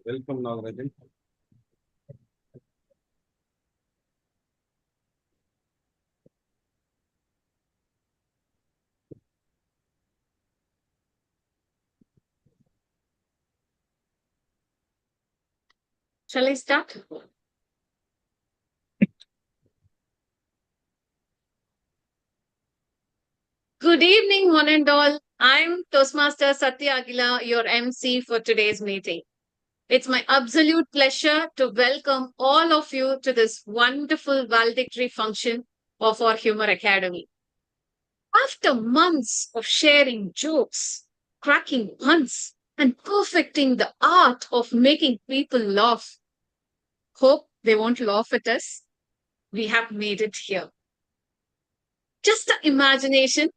Welcome, Nagarajan. Shall I start? Good evening, one and all. I'm Toastmaster Satya Aguila, your MC for today's meeting. It's my absolute pleasure to welcome all of you to this wonderful valedictory function of our Humour Academy. After months of sharing jokes, cracking puns, and perfecting the art of making people laugh, hope they won't laugh at us, we have made it here. Just the imagination.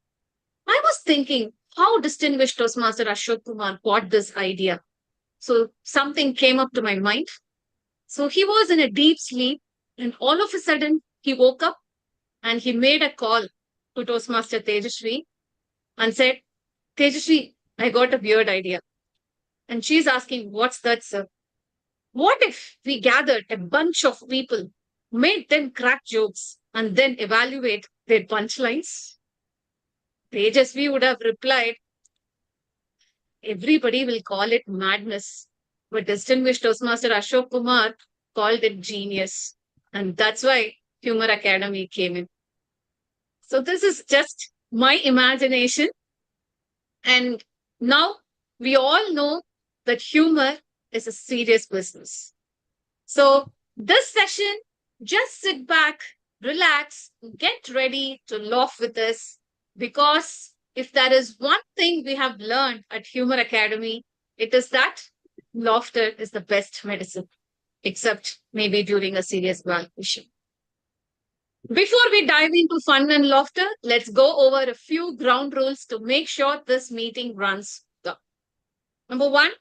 I was thinking how distinguished Toastmaster Ashok Kumar got this idea. So something came up to my mind. So he was in a deep sleep, and all of a sudden he woke up and he made a call to Toastmaster Tejasvi and said, Tejasvi, I got a weird idea. And she's asking, what's that, sir? What if we gathered a bunch of people, made them crack jokes, and then evaluate their punchlines? Tejasvi would have replied, everybody will call it madness, but distinguished Toastmaster Ashok Kumar called it genius. And that's why Humour Academy came in. So this is just my imagination. And now we all know that humor is a serious business. So this session, just sit back, relax, get ready to laugh with us, because if there is one thing we have learned at Humour Academy, it is that laughter is the best medicine, except maybe during a serious issue. Before we dive into fun and laughter, let's go over a few ground rules to make sure this meeting runs well. Number one,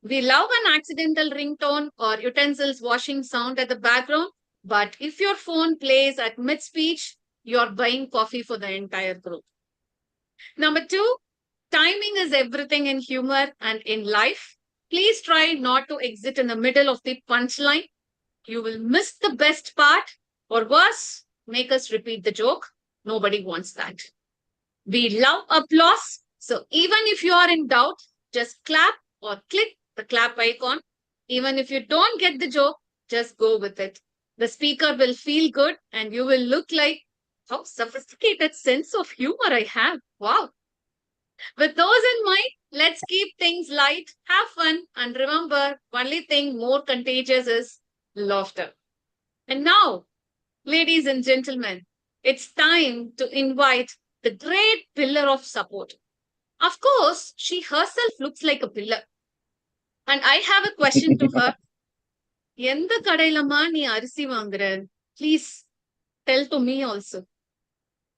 we love an accidental ringtone or utensils washing sound at the background, but if your phone plays at mid speech, you're buying coffee for the entire group. Number two, timing is everything in humor and in life. Please try not to exit in the middle of the punchline. You will miss the best part, or worse, make us repeat the joke. Nobody wants that. We love applause. So even if you are in doubt, just clap or click the clap icon. Even if you don't get the joke, just go with it. The speaker will feel good and you will look like, how sophisticated sense of humor I have. Wow. With those in mind, let's keep things light, have fun, and remember, only thing more contagious is laughter. And now, ladies and gentlemen, it's time to invite the great pillar of support. Of course, she herself looks like a pillar. And I have a question to her. எந்த கடையிலமா நீ அரிசி வாங்குற? Please tell to me also.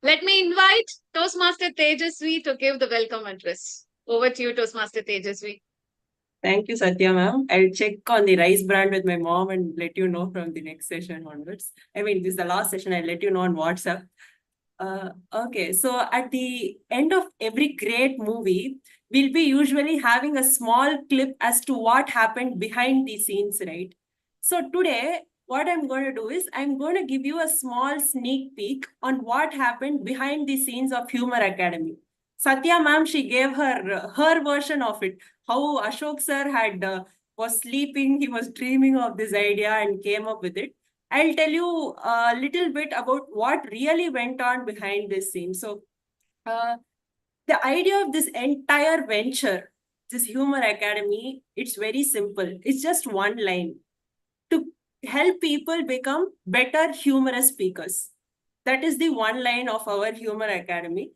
Let me invite Toastmaster Tejasvi to give the welcome address. Over to you, Toastmaster Tejasvi. Thank you, Satya ma'am. I'll check on the rice brand with my mom and let you know from the next session onwards. I mean, this is the last session. I'll let you know on WhatsApp. Okay, so at the end of every great movie, we'll be usually having a small clip as to what happened behind the scenes, right? So today, what I'm going to do is I'm going to give you a small sneak peek on what happened behind the scenes of Humour Academy. Satya ma'am, she gave her version of it. How Ashok sir was sleeping, he was dreaming of this idea and came up with it. I'll tell you a little bit about what really went on behind this scene. So, the idea of this entire venture, this Humour Academy, it's very simple. It's just one line: to help people become better humorous speakers. That is the one line of our Humour Academy.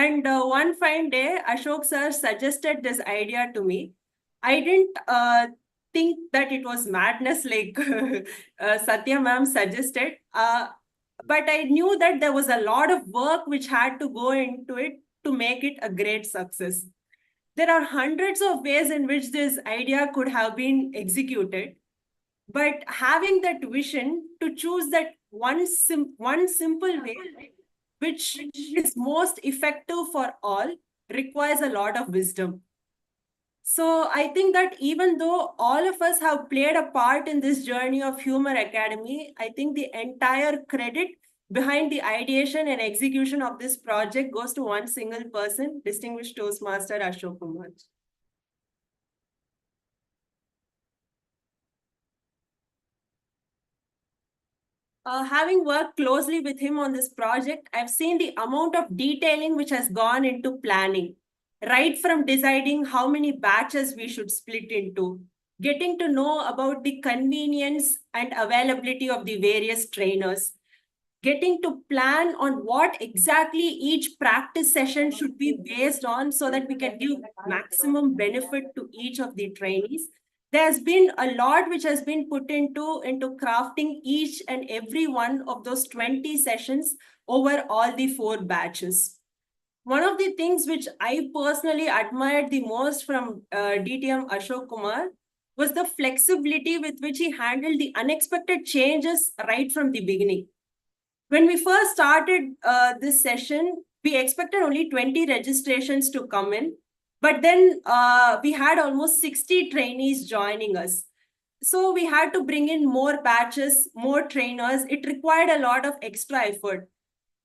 And one fine day, Ashok sir suggested this idea to me. I didn't think that it was madness like Satya ma'am suggested. But I knew that there was a lot of work which had to go into it to make it a great success. There are hundreds of ways in which this idea could have been executed. But having that vision to choose that one simple way, which is most effective for all, requires a lot of wisdom. So I think that even though all of us have played a part in this journey of Humour Academy, I think the entire credit behind the ideation and execution of this project goes to one single person, distinguished Toastmaster Ashok Kumar. Having worked closely with him on this project, I've seen the amount of detailing which has gone into planning, right from deciding how many batches we should split into, getting to know about the convenience and availability of the various trainers, getting to plan on what exactly each practice session should be based on so that we can give maximum benefit to each of the trainees. There's been a lot which has been put into crafting each and every one of those 20 sessions over all the 4 batches. One of the things which I personally admired the most from DTM Ashok Kumar was the flexibility with which he handled the unexpected changes right from the beginning. When we first started this session, we expected only 20 registrations to come in, but then we had almost 60 trainees joining us. So we had to bring in more batches, more trainers. It required a lot of extra effort.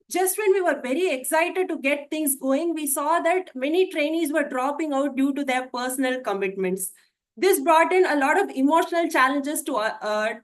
Just when we were very excited to get things going, we saw that many trainees were dropping out due to their personal commitments. This brought in a lot of emotional challenges to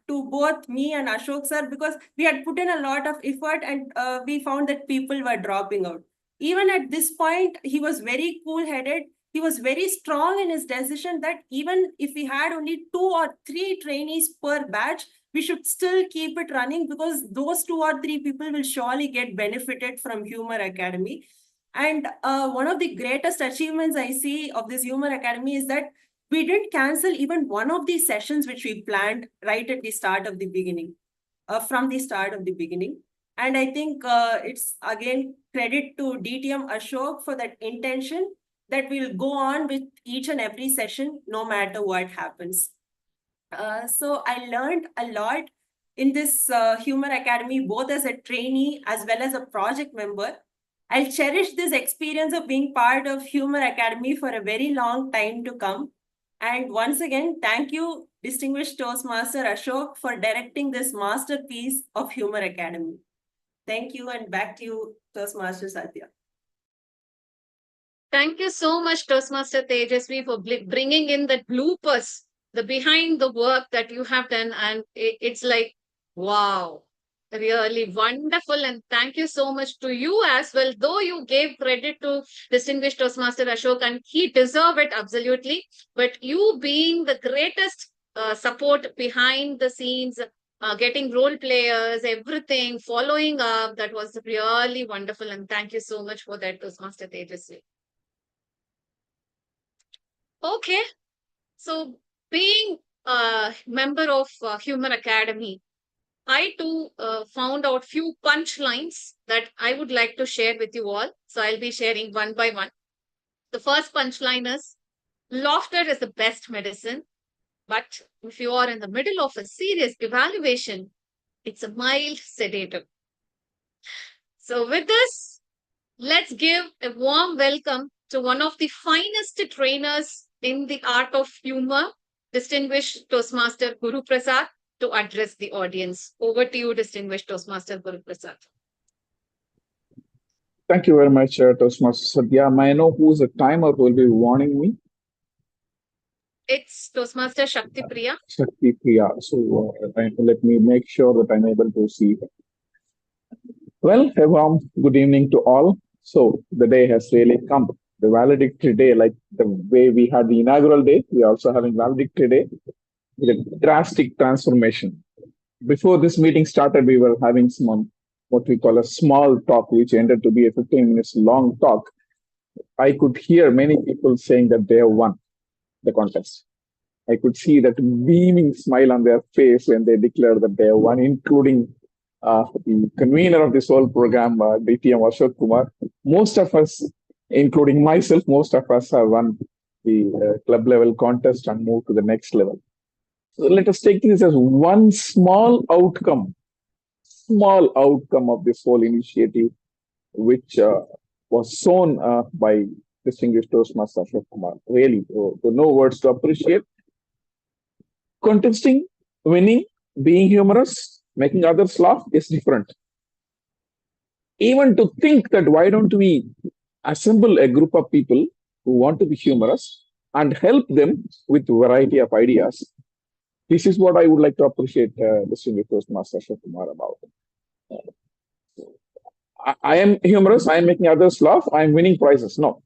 both me and Ashok sir, because we had put in a lot of effort and we found that people were dropping out. Even at this point, he was very cool headed. He was very strong in his decision that even if we had only 2 or 3 trainees per batch, we should still keep it running, because those 2 or 3 people will surely get benefited from Humour Academy. And one of the greatest achievements I see of this Humour Academy is that we didn't cancel even one of these sessions which we planned right at the start of the beginning, from the start of the beginning. And I think it's again credit to DTM Ashok for that intention that we'll go on with each and every session no matter what happens. So I learned a lot in this Humour Academy, both as a trainee as well as a project member. I'll cherish this experience of being part of Humour Academy for a very long time to come. And once again, thank you, distinguished Toastmaster Ashok, for directing this masterpiece of Humour Academy. Thank you, and back to you, Toastmaster Satya. Thank you so much, Toastmaster Tejasvi, for bringing in the bloopers, the behind the work that you have done. And it's like, wow, really wonderful. And thank you so much to you as well. Though you gave credit to distinguished Toastmaster Ashok, and he deserved it absolutely. But you being the greatest support behind the scenes, getting role players, everything, following up, that was really wonderful. And thank you so much for that, Toastmaster Tejasvi. Okay, so being a member of Humour Academy, I too found out few punchlines that I would like to share with you all. So I'll be sharing one by one. The first punchline is, laughter is the best medicine, but if you are in the middle of a serious evaluation, it's a mild sedative. So with this, let's give a warm welcome to one of the finest trainers in the art of humor, distinguished Toastmaster Guru Prasad, to address the audience. Over to you, distinguished Toastmaster Guru Prasad. Thank you very much, Toastmaster Sadhya. May I know who's the timer who will be warning me? It's Toastmaster Shakti Priya. Shakti Priya. So let me make sure that I'm able to see. Well, a warm good evening to all. So the day has really come. The valedictory day, like the way we had the inaugural day, we are also having valedictory day with a drastic transformation. Before this meeting started, we were having some what we call a small talk, which ended to be a 15 minutes long talk. I could hear many people saying that they have won the contest. I could see that beaming smile on their face when they declared that they have won, including the convener of this whole program, DTM Ashok Kumar. Most of us, including myself, most of us have won the club level contest and moved to the next level. So let us take this as one small outcome of this whole initiative, which was sown by distinguished Toastmaster Ashok Kumar. Really, no words to appreciate. Contesting, winning, being humorous, making others laugh is different. Even to think that why don't we assemble a group of people who want to be humorous and help them with variety of ideas. This is what I would like to appreciate distinguished Toastmaster Ashok Kumar about. I am humorous. I am making others laugh. I am winning prizes. No,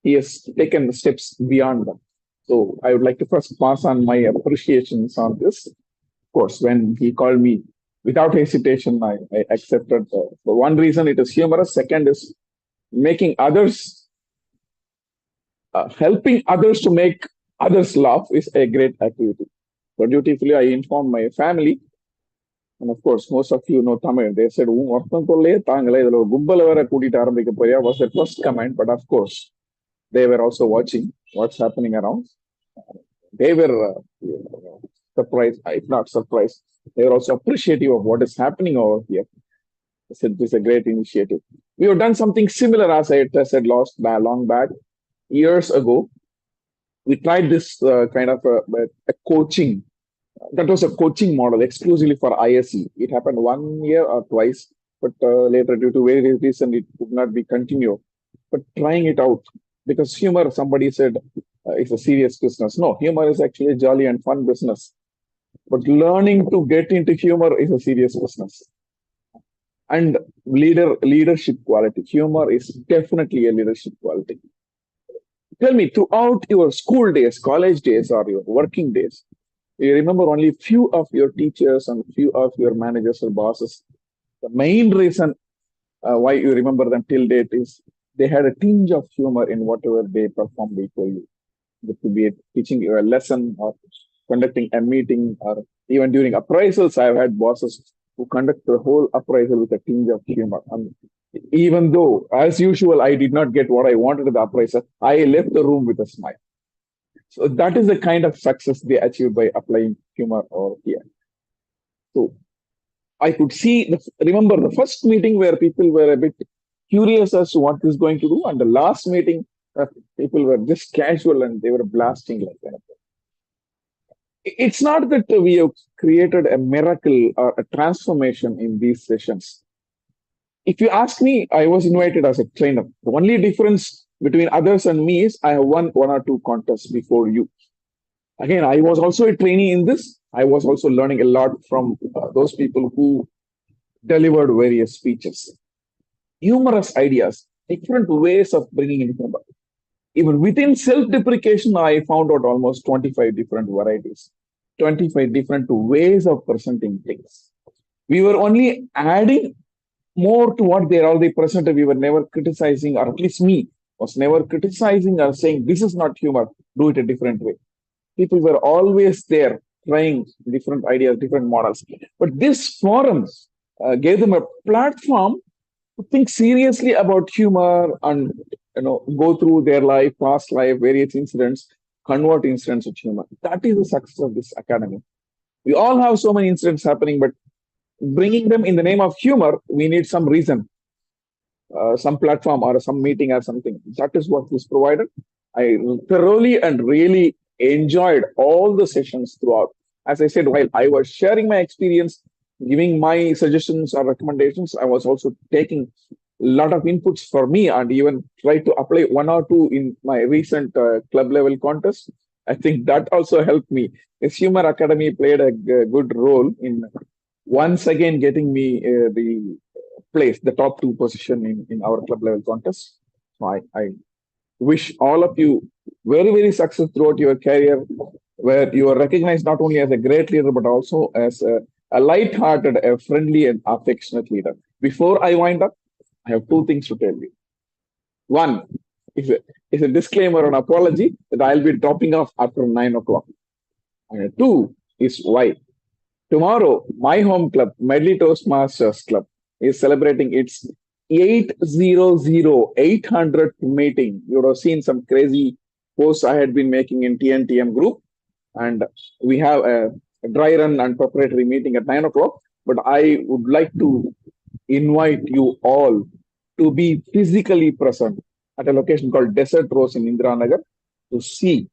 he has taken the steps beyond them. So I would like to first pass on my appreciations on this. Of course, when he called me, without hesitation, I accepted. For one reason, it is humorous. Second is making others, helping others to make others laugh is a great activity. So dutifully, I informed my family. And of course, most of you know Tamil. They said, was the first comment. But of course, they were also watching what's happening around. They were surprised, if not surprised, they were also appreciative of what is happening over here. I said, this is a great initiative. We have done something similar, as I said, long back, years ago. We tried this kind of a coaching. That was a coaching model exclusively for ISE. It happened 1 year or twice, but later, due to various reasons, it could not be continued. But trying it out, because humor, somebody said, is a serious business. No, humor is actually a jolly and fun business. But learning to get into humor is a serious business. And leadership quality. Humor is definitely a leadership quality. Tell me, throughout your school days, college days, or your working days, you remember only few of your teachers and few of your managers or bosses. The main reason why you remember them till date is they had a tinge of humor in whatever they performed before you. It could be teaching you a lesson or conducting a meeting, or even during appraisals, I've had bosses who conduct the whole appraisal with a tinge of humor. And even though, as usual, I did not get what I wanted at the appraisal, I left the room with a smile. So that is the kind of success they achieved by applying humor over here. So I could see, remember the first meeting where people were a bit curious as to what is going to do, and the last meeting, people were just casual and they were blasting like that. It's not that we have created a miracle or a transformation in these sessions. If you ask me, I was invited as a trainer. The only difference between others and me is I have won 1 or 2 contests before you. Again, I was also a trainee in this. I was also learning a lot from those people who delivered various speeches. Humorous ideas, different ways of bringing in humor. Even within self-deprecation, I found out almost 25 different varieties, 25 different ways of presenting things. We were only adding more to what they already presented. We were never criticizing, or at least me was never criticizing or saying, this is not humor, do it a different way. People were always there trying different ideas, different models. But this forum gave them a platform to think seriously about humor and go through their life, past life, various incidents, convert incidents to humor. That is the success of this academy. We all have so many incidents happening, but bringing them in the name of humor, we need some reason, some platform or some meeting or something. That is what was provided. I thoroughly and really enjoyed all the sessions throughout. As I said, while I was sharing my experience, giving my suggestions or recommendations, I was also taking a lot of inputs for me and even try to apply 1 or 2 in my recent club level contest. I think that also helped me. This Humour Academy played a good role in once again getting me the place, the top 2 position in our club level contest. So I wish all of you very, very success throughout your career, where you are recognized not only as a great leader, but also as a light-hearted, a friendly and affectionate leader. Before I wind up, I have 2 things to tell you. One is a disclaimer and apology that I'll be dropping off after 9 o'clock. And 2 is why. Tomorrow, my home club, Medley Toastmasters Club, is celebrating its 800th meeting. You would have seen some crazy posts I had been making in TNTM group. And we have a dry run and preparatory meeting at 9 o'clock. But I would like to invite you all to be physically present at a location called Desert Rose in Indiranagar to see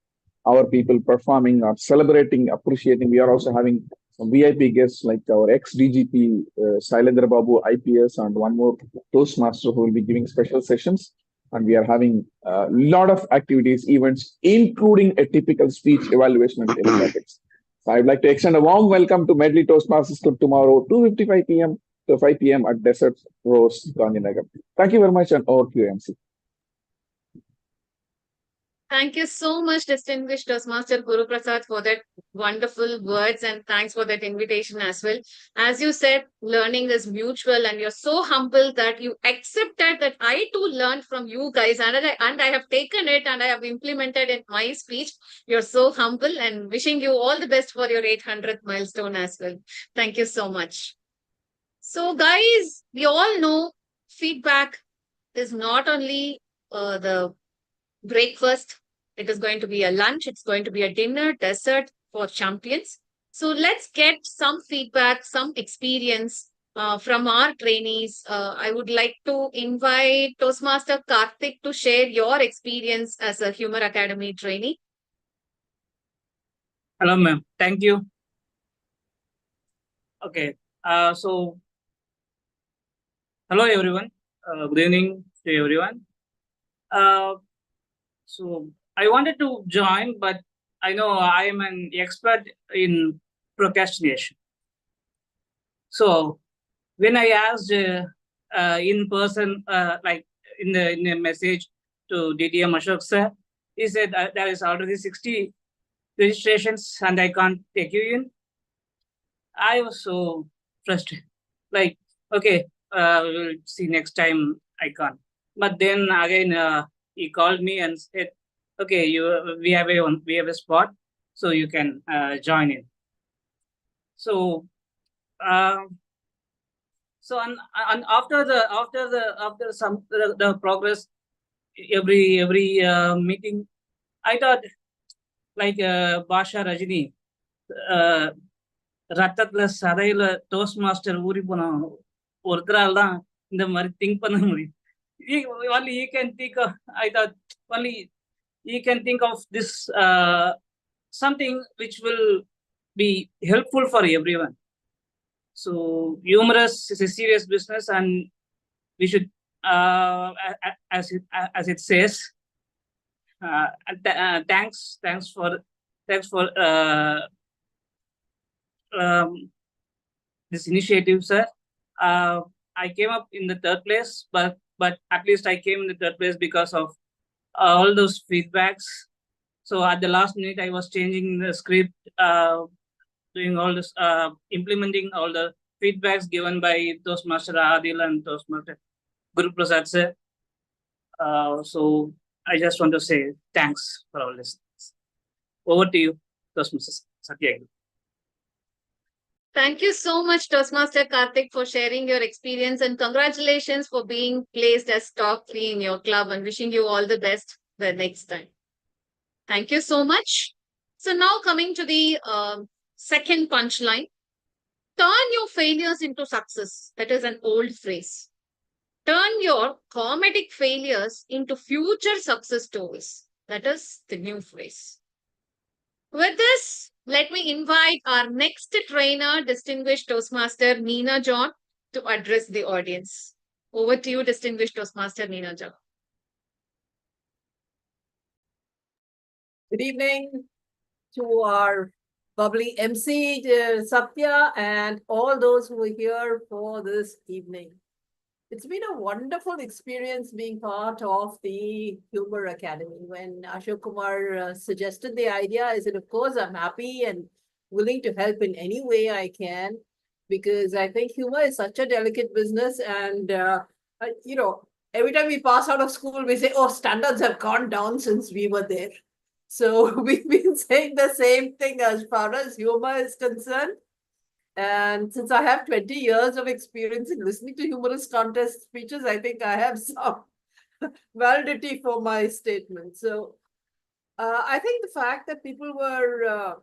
our people performing or celebrating, appreciating. We are also having some VIP guests like our ex-DGP Sailendra Babu IPS and one more Toastmaster who will be giving special sessions. And we are having a lot of activities, events, including a typical speech evaluation and telematics. So I'd like to extend a warm welcome to Medley Toastmasters Club tomorrow, 2:55 p.m. to 5 p.m. at Desert Rose, Gandhinagar. Thank you very much and over to you, MC. Thank you so much, distinguished Toastmaster Guru Prasad, for that wonderful words, and thanks for that invitation as well. As you said, learning is mutual, and you're so humble that you accepted that I too learned from you guys, and I have taken it and I have implemented in my speech. You're so humble, and wishing you all the best for your 800th milestone as well. Thank you so much. So, guys, we all know feedback is not only the breakfast, it is going to be a lunch, it's going to be a dinner, dessert for champions. So let's get some feedback, some experience from our trainees. I would like to invite Toastmaster Karthik to share your experience as a Humour Academy trainee. Hello, ma'am. Thank you. Okay. So, hello, everyone. Good evening to everyone. So, I wanted to join, but I know I am an expert in procrastination. So, when I asked in person, like in the message to DTM Ashok sir, he said there is already 60 registrations and I can't take you in. I was so frustrated. Like, okay, we'll see next time I can't. But then again, he called me and said, okay, we have a spot, so you can join in. So, and after the progress, every meeting, I thought like Basha Rajini, ரத்தத்துல சதையில toast master ஊறி போன ஒருத்தரால் தான் இந்த மாதிரி think பண்ண முடியும். Only he can think of, I thought only he can think of this something which will be helpful for everyone. So humorous is a serious business, and we should, as it says, thanks for this initiative, sir. I came up in the third place, but at least I came in the third place because of all those feedbacks. So at the last minute, I was changing the script, doing all this, implementing all the feedbacks given by Toastmaster Adil and Toastmaster Guru Prasad sir. So I just want to say thanks for all this. Over to you, Toastmaster Satya. Thank you so much, Toastmaster Karthik, for sharing your experience, and congratulations for being placed as top 3 in your club, and wishing you all the best the next time. Thank you so much. So now coming to the second punchline, turn your failures into success. That is an old phrase. Turn your comedic failures into future success stories. That is the new phrase. With this, let me invite our next trainer, distinguished Toastmaster Neena John, to address the audience. Over to you, distinguished Toastmaster Neena John. Good evening to our bubbly MC, Satya, and all those who are here for this evening. It's been a wonderful experience being part of the Humour Academy. When Ashok Kumar suggested the idea, I said, of course, I'm happy and willing to help in any way I can, because I think humor is such a delicate business. And, every time we pass out of school, we say, oh, standards have gone down since we were there. So we've been saying the same thing as far as humor is concerned. And since I have 20 years of experience in listening to humorous contest speeches, I think I have some validity for my statement. So I think the fact that people were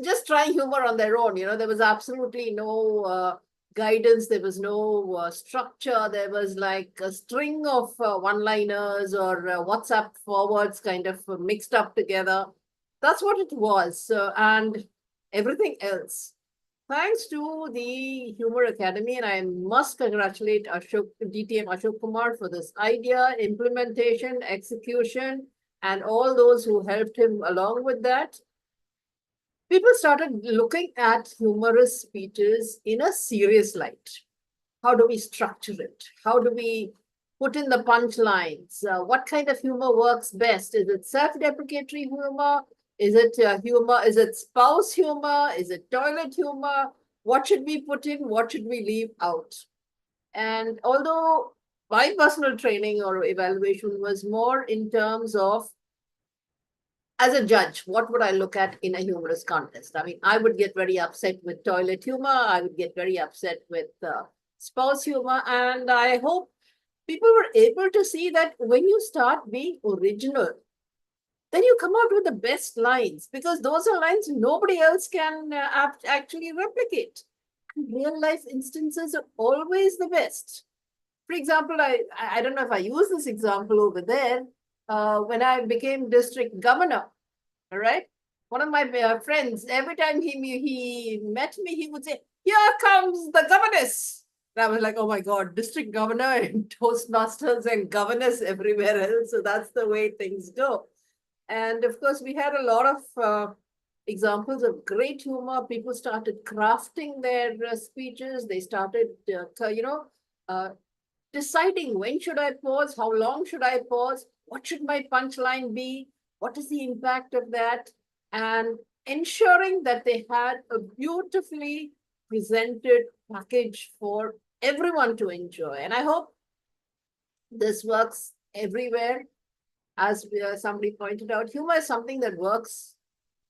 just trying humor on their own, there was absolutely no guidance, there was no structure, there was like a string of one-liners or WhatsApp forwards kind of mixed up together. That's what it was. And everything else. Thanks to the Humour Academy, and I must congratulate DTM Ashok Kumar for this idea, implementation, execution, and all those who helped him along with that. People started looking at humorous speeches in a serious light. How do we structure it? How do we put in the punchlines? What kind of humor works best? Is it self-deprecatory humor? Is it humor? Is it spouse humor? Is it toilet humor? What should we put in? What should we leave out? And although my personal training or evaluation was more in terms of, as a judge, what would I look at in a humorous contest? I mean, I would get very upset with toilet humor. I would get very upset with spouse humor. And I hope people were able to see that when you start being original, then you come out with the best lines, because those are lines nobody else can actually replicate. And real life instances are always the best. For example, I don't know if I use this example over there. When I became district governor, all right, one of my friends, every time he met me, he would say, "Here comes the governess." And I was like, "Oh my God, district governor and Toastmasters and governess everywhere else." So that's the way things go. And of course, we had a lot of examples of great humor. People started crafting their speeches. They started, deciding when should I pause, how long should I pause, what should my punchline be, what is the impact of that, and ensuring that they had a beautifully presented package for everyone to enjoy. And I hope this works everywhere. As somebody pointed out, humor is something that works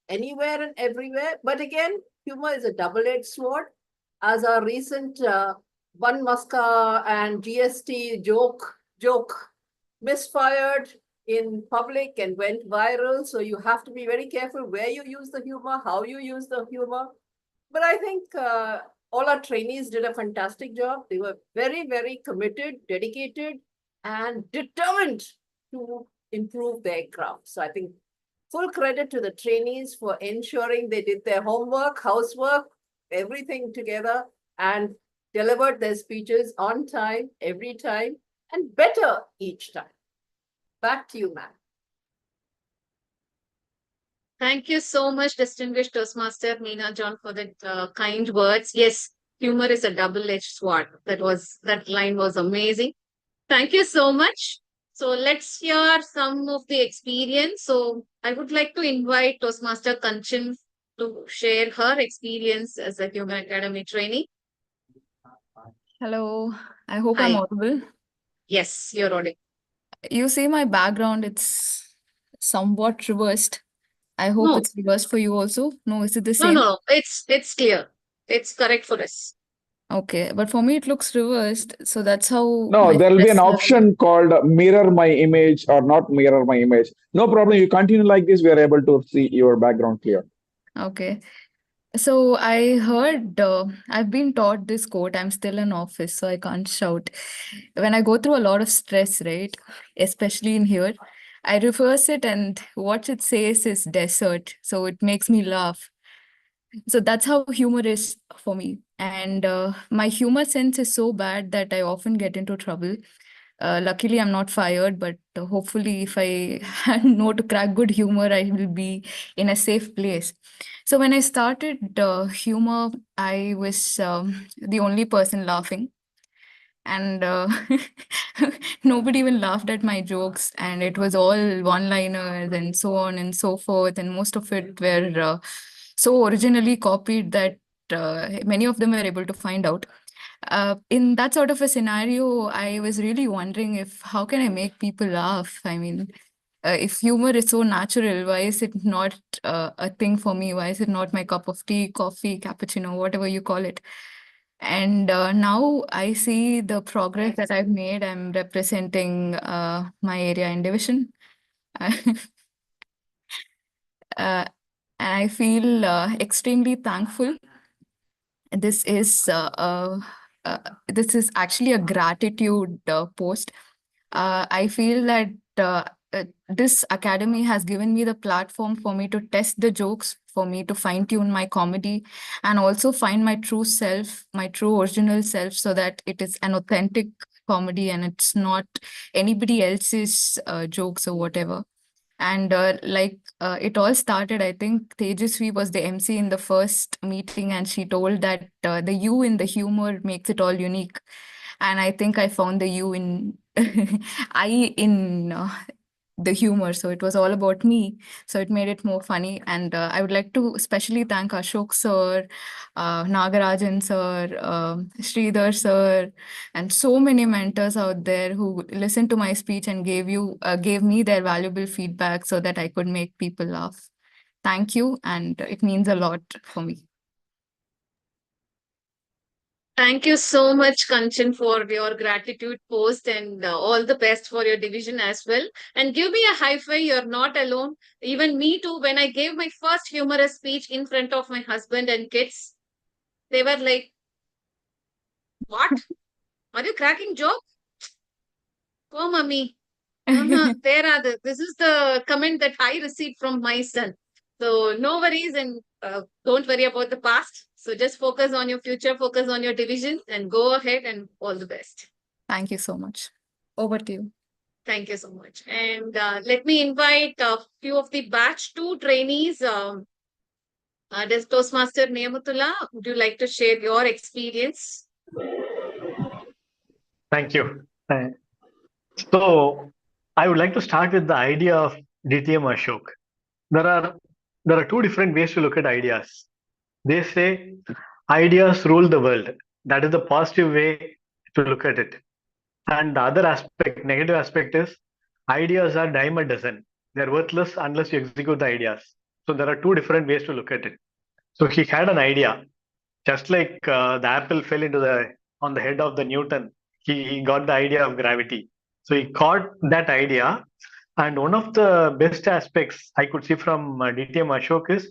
anywhere and everywhere. But again, humor is a double-edged sword. As our recent Bun Maska and GST joke misfired in public and went viral. So you have to be very careful where you use the humor, how you use the humor. But I think all our trainees did a fantastic job. They were very, very committed, dedicated, and determined to improve their craft. So I think full credit to the trainees for ensuring they did their homework, housework, everything together, and delivered their speeches on time, every time, and better each time. Back to you, ma'am. Thank you so much, distinguished Toastmaster Meena John, for the kind words. Yes, humor is a double-edged sword. That line was amazing. Thank you so much. So let's hear some of the experience. So I would like to invite Toastmaster Kanchan to share her experience as a Humour Academy trainee. Hello, I hope I'm Hi. audible. Yes, you're audible. You see my background, it's somewhat reversed. I hope No, it's reversed for you also. No, is it the no, same? no. It's clear. It's correct for us. Okay, but for me it looks reversed. So that's how No, my there will be an stress level. option called mirror my image or not mirror my image. No problem. You continue like this. We are able to see your background clear. Okay. So I heard, I've been taught this quote, I'm still in office, so I can't shout. When I go through a lot of stress, right, especially in here, I reverse it and what it says is desert. So it makes me laugh. So that's how humor is for me. And my humor sense is so bad that I often get into trouble. Luckily, I'm not fired, but hopefully, if I know to crack good humor, I will be in a safe place. So when I started humor, I was the only person laughing, and nobody even laughed at my jokes, and it was all one-liners and so on and so forth, and most of it were so originally copied that many of them were able to find out. In that sort of a scenario, I was really wondering if how can I make people laugh? I mean, if humor is so natural, why is it not a thing for me? Why is it not my cup of tea, coffee, cappuccino, whatever you call it? And now I see the progress that I've made. I'm representing my area and division. And I feel extremely thankful This is this is actually a gratitude post. I feel that this academy has given me the platform for me to test the jokes, for me to fine tune my comedy, and also find my true self, my true original self, so that it is an authentic comedy and it's not anybody else's jokes or whatever. And it all started, I think Tejasvi was the MC in the first meeting, and she told that the you in the humor makes it all unique. And I think I found the you in I in the humor. So it was all about me. So it made it more funny. And I would like to especially thank Ashok sir, Nagarajan sir, Sridhar sir, and so many mentors out there who listened to my speech and gave me their valuable feedback so that I could make people laugh. Thank you, and it means a lot for me. Thank you so much, Kanchan, for your gratitude post, and all the best for your division as well. And give me a high five. You're not alone. Even me too. When I gave my first humorous speech in front of my husband and kids, they were like, "What? Are you cracking joke? Oh, mommy. This is the comment that I received from my son. So no worries, and don't worry about the past. So just focus on your future, focus on your division, and go ahead, and all the best. Thank you so much. Over to you. Thank you so much. And let me invite a few of the batch 2 trainees. This Toastmaster Niyamatullah, would you like to share your experience? Thank you. So I would like to start with the idea of DTM Ashok. There are two different ways to look at ideas. They say ideas rule the world. That is the positive way to look at it. And the other aspect, negative aspect, is ideas are dime a dozen. They're worthless unless you execute the ideas. So there are two different ways to look at it. So he had an idea, just like the apple fell into the on the head of the Newton. He got the idea of gravity. So he caught that idea. And one of the best aspects I could see from DTM Ashok is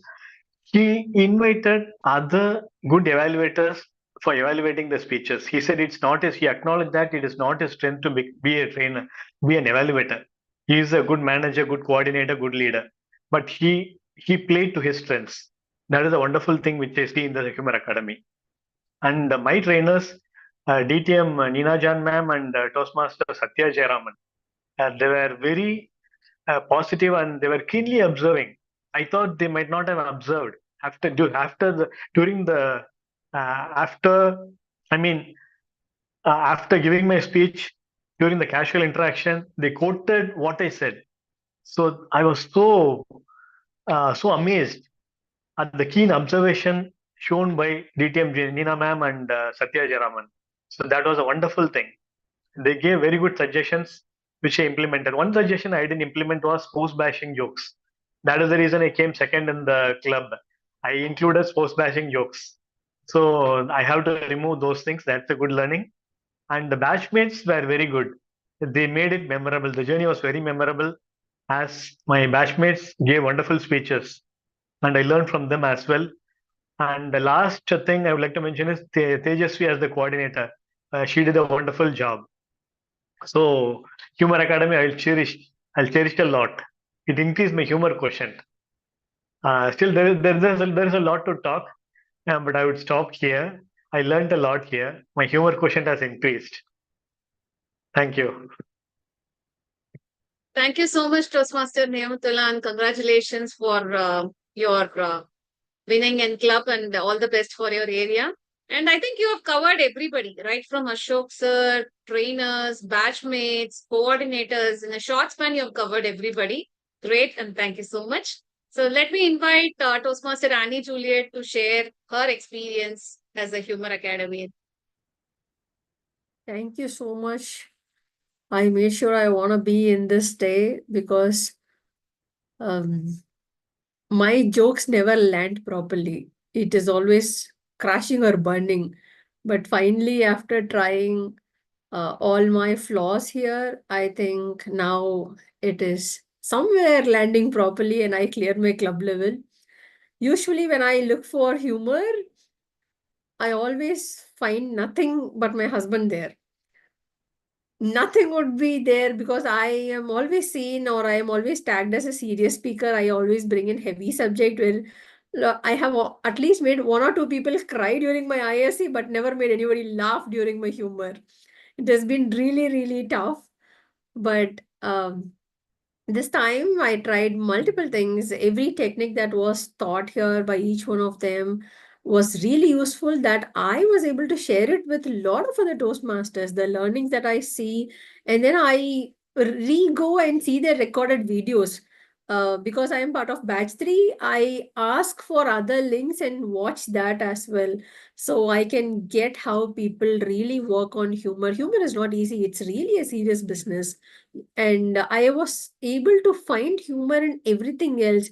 he invited other good evaluators for evaluating the speeches. He said he acknowledged that it is not his strength to be a trainer, be an evaluator. He is a good manager, good coordinator, good leader. But he played to his strengths. That is a wonderful thing which I see in the Humour Academy. And my trainers, DTM Nina Jan ma'am and Toastmaster Satya Jayaraman, they were very positive and they were keenly observing. I thought they might not have observed during the after I mean after giving my speech during the casual interaction, they quoted what I said. So I was so amazed at the keen observation shown by DTM Nina ma'am and Satya Jaraman. So that was a wonderful thing. They gave very good suggestions, which I implemented. One suggestion I didn't implement was post bashing jokes. That is the reason I came second in the club. I included post bashing jokes. So I have to remove those things. That's a good learning. And the batchmates were very good. They made it memorable. The journey was very memorable as my batchmates gave wonderful speeches and I learned from them as well. And the last thing I would like to mention is Tejasvi as the coordinator. She did a wonderful job. So Humour Academy, I'll cherish a lot. It increased my humor quotient. Still, there is a lot to talk, but I would stop here. I learned a lot here. My humor quotient has increased. Thank you. Thank you so much, Toastmaster Niyamatullah, and congratulations for your winning in club, and all the best for your area. And I think you have covered everybody, right from Ashok sir, trainers, batchmates, coordinators. In a short span, you have covered everybody. Great, and thank you so much. So let me invite Toastmaster Annie Juliet to share her experience as a Humour Academy. Thank you so much. I made sure I want to be in this day because my jokes never land properly. It is always crashing or burning. But finally, after trying all my flaws here, I think now it is somewhere landing properly and I cleared my club level. Usually when I look for humor, I always find nothing but my husband there. Nothing would be there because I am always seen or I am always tagged as a serious speaker. I always bring in heavy subject where I have at least made one or two people cry during my ISC, but never made anybody laugh during my humor. It has been really, really tough. But this time I tried multiple things. Every technique that was taught here by each one of them was really useful that I was able to share it with a lot of other Toastmasters, the learnings that I see. And then I re-go and see their recorded videos. Because I am part of batch 3, I ask for other links and watch that as well. So I can get how people really work on humor. Humor is not easy. It's really a serious business. And I was able to find humor in everything else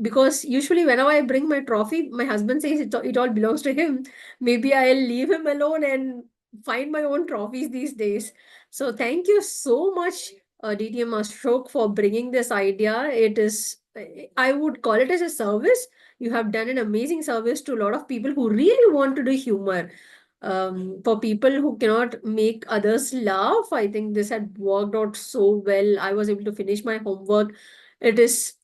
because usually whenever I bring my trophy, my husband says it all belongs to him. Maybe I'll leave him alone and find my own trophies these days. So thank you so much, DTM Ashok, for bringing this idea. It is, I would call it as a service. You have done an amazing service to a lot of people who really want to do humor. For people who cannot make others laugh, I think this had worked out so well. I was able to finish my homework. It is,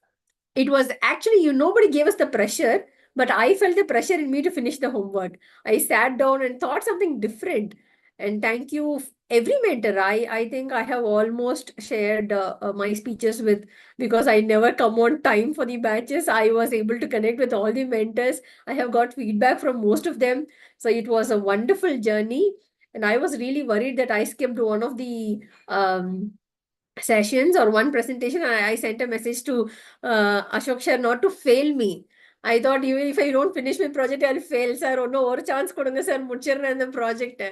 it was actually, nobody gave us the pressure, but I felt the pressure in me to finish the homework. I sat down and thought something different. And thank you, every mentor. I think I have almost shared my speeches with, because I never come on time for the batches. I was able to connect with all the mentors. I have got feedback from most of them. So it was a wonderful journey. And I was really worried that I skipped one of the sessions or one presentation. I sent a message to Ashok sir not to fail me. I thought even if I don't finish my project, I'll fail, sir. Oh no, or chance kodunga sir, muchirna the project.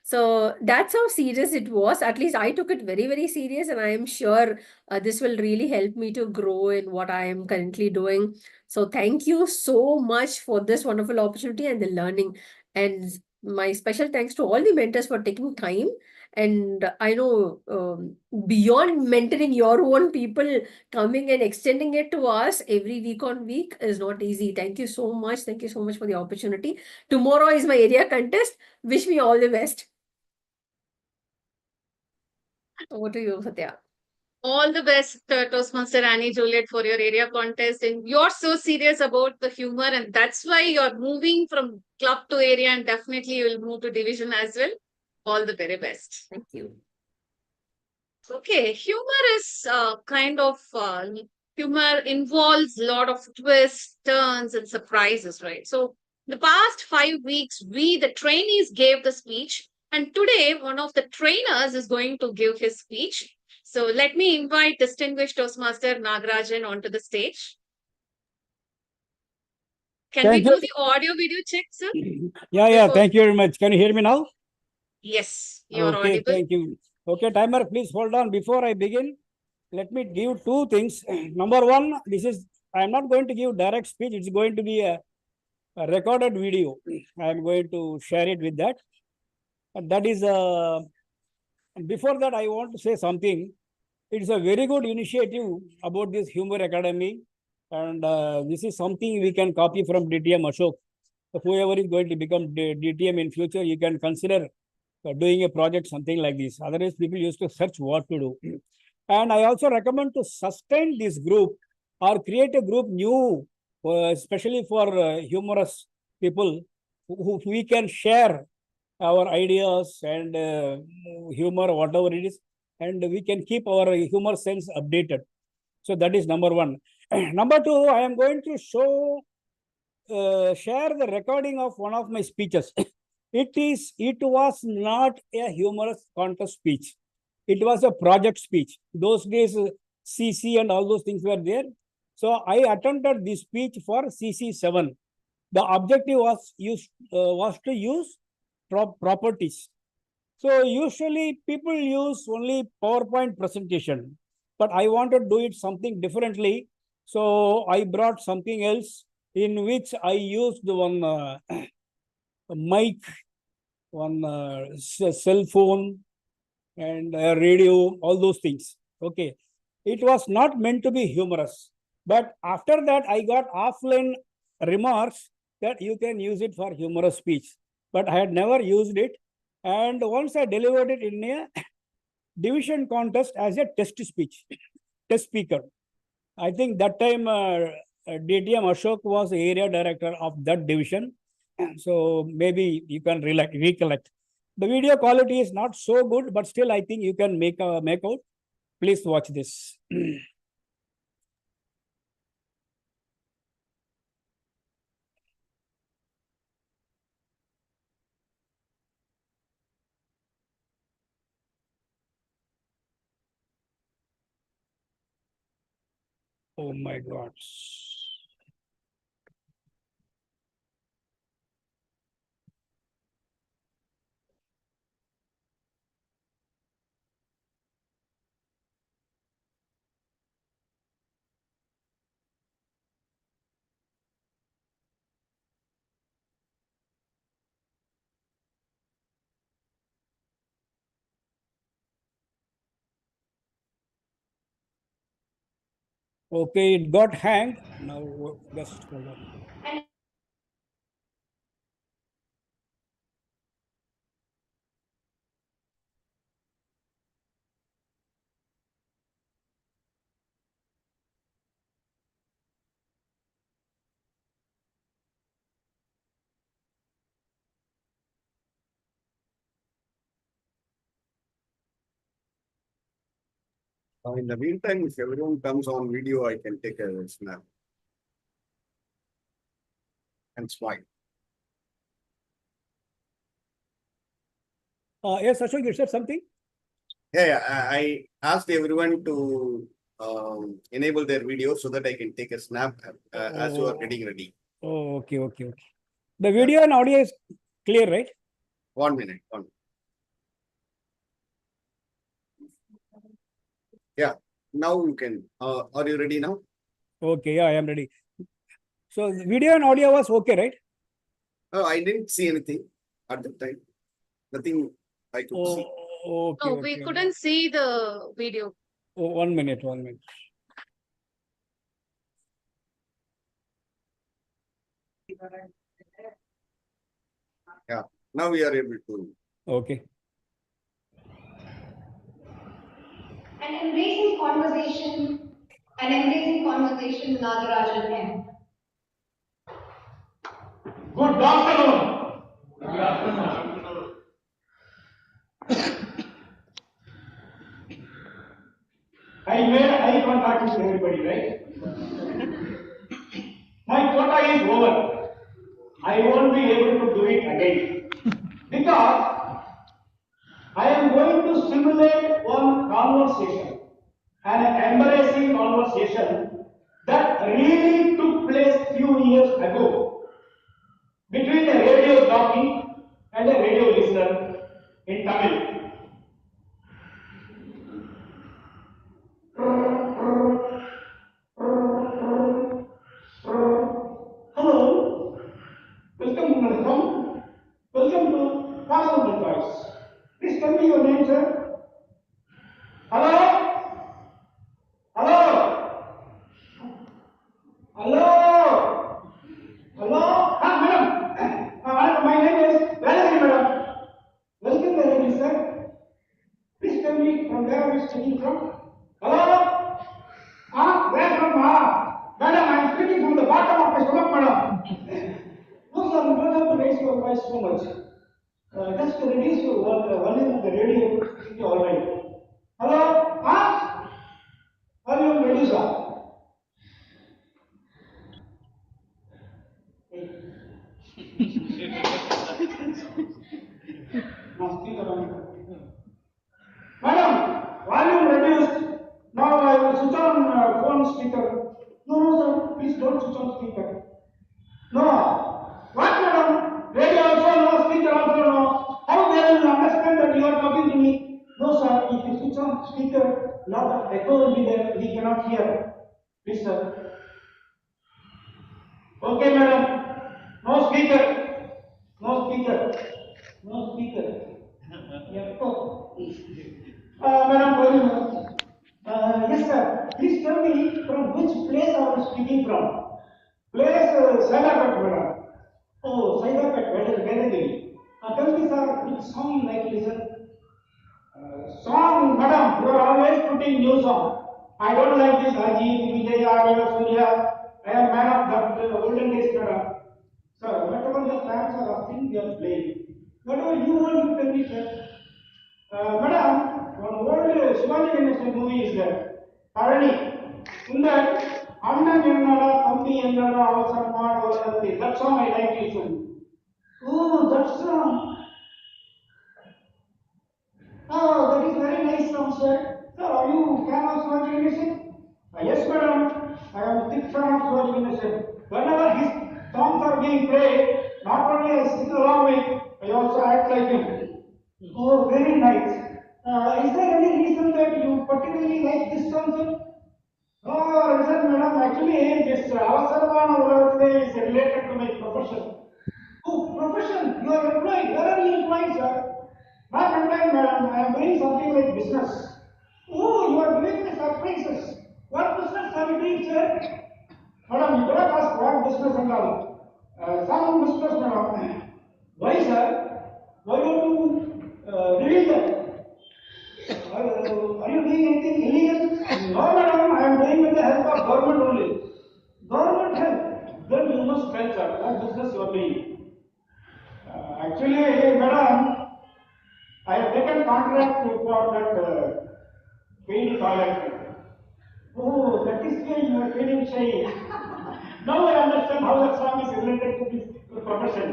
So that's how serious it was. At least I took it very, very serious, and I am sure this will really help me to grow in what I am currently doing. So thank you so much for this wonderful opportunity and the learning. And my special thanks to all the mentors for taking time. And I know beyond mentoring your own people, coming and extending it to us every week on week is not easy. Thank you so much. Thank you so much for the opportunity. Tomorrow is my area contest. Wish me all the best. Over to you, Satya. All the best, Toastmaster Annie Juliet, for your area contest. And you're so serious about the humor, and that's why you're moving from club to area, and definitely you'll move to division as well. All the very best. Thank you. Okay, humor is kind of humor involves a lot of twists, turns, and surprises, right? So the past 5 weeks, we the trainees gave the speech, and today one of the trainers is going to give his speech. So let me invite distinguished Toastmaster Nagarajan onto the stage. Can we Thank do you. the audio video check, sir? Yeah. Before- Thank you very much. Can you hear me now? Yes, you're Okay, audible. thank you. Okay, timer, please hold on. Before I begin, let me give two things. Number one, I am not going to give direct speech. It's going to be a recorded video. I am going to share it with that. And that is, before that, I want to say something. It's a very good initiative about this Humor Academy. And this is something we can copy from DTM Ashok. So whoever is going to become DTM in future, you can consider doing a project, something like this. Otherwise, people used to search what to do. And I also recommend to sustain this group or create a group new, especially for humorous people who we can share our ideas and humor, whatever it is, and we can keep our humor sense updated. So that is number one. Number two, I am going to share the recording of one of my speeches. It was not a humorous contest speech. It was a project speech. Those days, CC and all those things were there. So I attempted this speech for CC7. The objective was to use properties. So usually people use only PowerPoint presentation, but I wanted to do it something differently. So I brought something else in which I used one mic, one cell phone, and radio, all those things. Okay. It was not meant to be humorous. But after that, I got offline remarks that you can use it for humorous speech. but I had never used it. And once I delivered it in a division contest as a test speech, test speaker. I think that time DTM Ashok was the area director of that division. So maybe you can recollect. The video quality is not so good, but still I think you can make out. Please watch this. Oh my God. Okay, it got hanged. Now just hold on. In the meantime, if everyone comes on video, I can take a snap and smile. Yes, Ashok, you said something? Yeah, I asked everyone to enable their video so that I can take a snap as you are getting ready. Oh, okay. The video and audio is clear, right? 1 minute. Yeah, now you can. Are you ready now? Okay, yeah, I am ready. So the video and audio was okay, right? I didn't see anything at the time. Nothing I could see. Okay. No, we couldn't see the video. Oh, 1 minute. Yeah, now we are able to. Okay. An embracing conversation, Nagarajan M. Good afternoon. Good afternoon. I made eye contact with everybody, right? My quota is over. I won't be able to do it again. Because I am going to simulate one conversation, an embarrassing conversation that really took place few years ago between a radio jockey and a radio listener in Tamil. Hello, welcome to my home. Welcome to Personal Advice. Please tell me your name, sir. Hello? Hello? Hello? Hello? Madam. My name is Valerie, madam. Welcome, Valerie, sir. Please tell me from where are you speaking from? Hello? Where from? Madam, I am speaking from the bottom of my stomach, madam. No, sir, you don't have to raise your voice so much. Just reduce your volume of the radio. It's all right. Hello? Volume reducer. No, speaker on. Madam, volume reduced. Now I will switch on phone speaker. No, sir, please don't switch on speaker. No. What, madam? Radio also no, speaker also no. How they will understand that you are talking to me? No, sir. If you switch on speaker, lot of echo will be there. We cannot hear. Please, sir. Okay, madam. No speaker. No speaker. No speaker. Yeah. Oh. Madam, call you. Yes, sir. Please tell me from which place are you speaking from? Place Saidapet, madam. Oh, Saidapet, Vedagiri. Tell me, sir, which song you like to listen? Song, madam, you are always putting new song. I don't like this Ajit, Vijay, Arya, Surya. I am man of that olden days, madam. Sir, whatever the fans are asking, they are playing. Whatever you want, you tell me, sir. Madam, one old Shivaji Ganesan movie is there. Parani. In that, Anna Yennada, Kambi Yennada, Avasarma, Avasarati. That song I like to listen. Oh, that song. Oh, that is very nice song, sir. Sir, are you fan of Shivaji Ganesan? Yes, madam. I am a big fan of Shivaji Ganesan. Whenever his songs are being played, not only I sing along with, I also act like him. Oh, very nice. Is there any reason that you particularly like this song, sir? Oh, listen, madam. Actually, this Avasarvana Ulavate is related to my profession. Oh, profession? You are employed. Where are you employed, sir? Not employed, madam. I am doing something like business. Oh, you are giving me surprises. What business are you doing, sir? Madam, you cannot ask what business and all. Some business, madam. Why, sir? Why don't you reveal that? Are you doing anything illegal? No, madam. I am doing with the help of government only. Government help? Then you must tell, sir, what business you are doing. Actually, madam, I have taken contract for that paid toilet. Oh, that is why you are feeling shy. Now I understand how that song is related to this profession.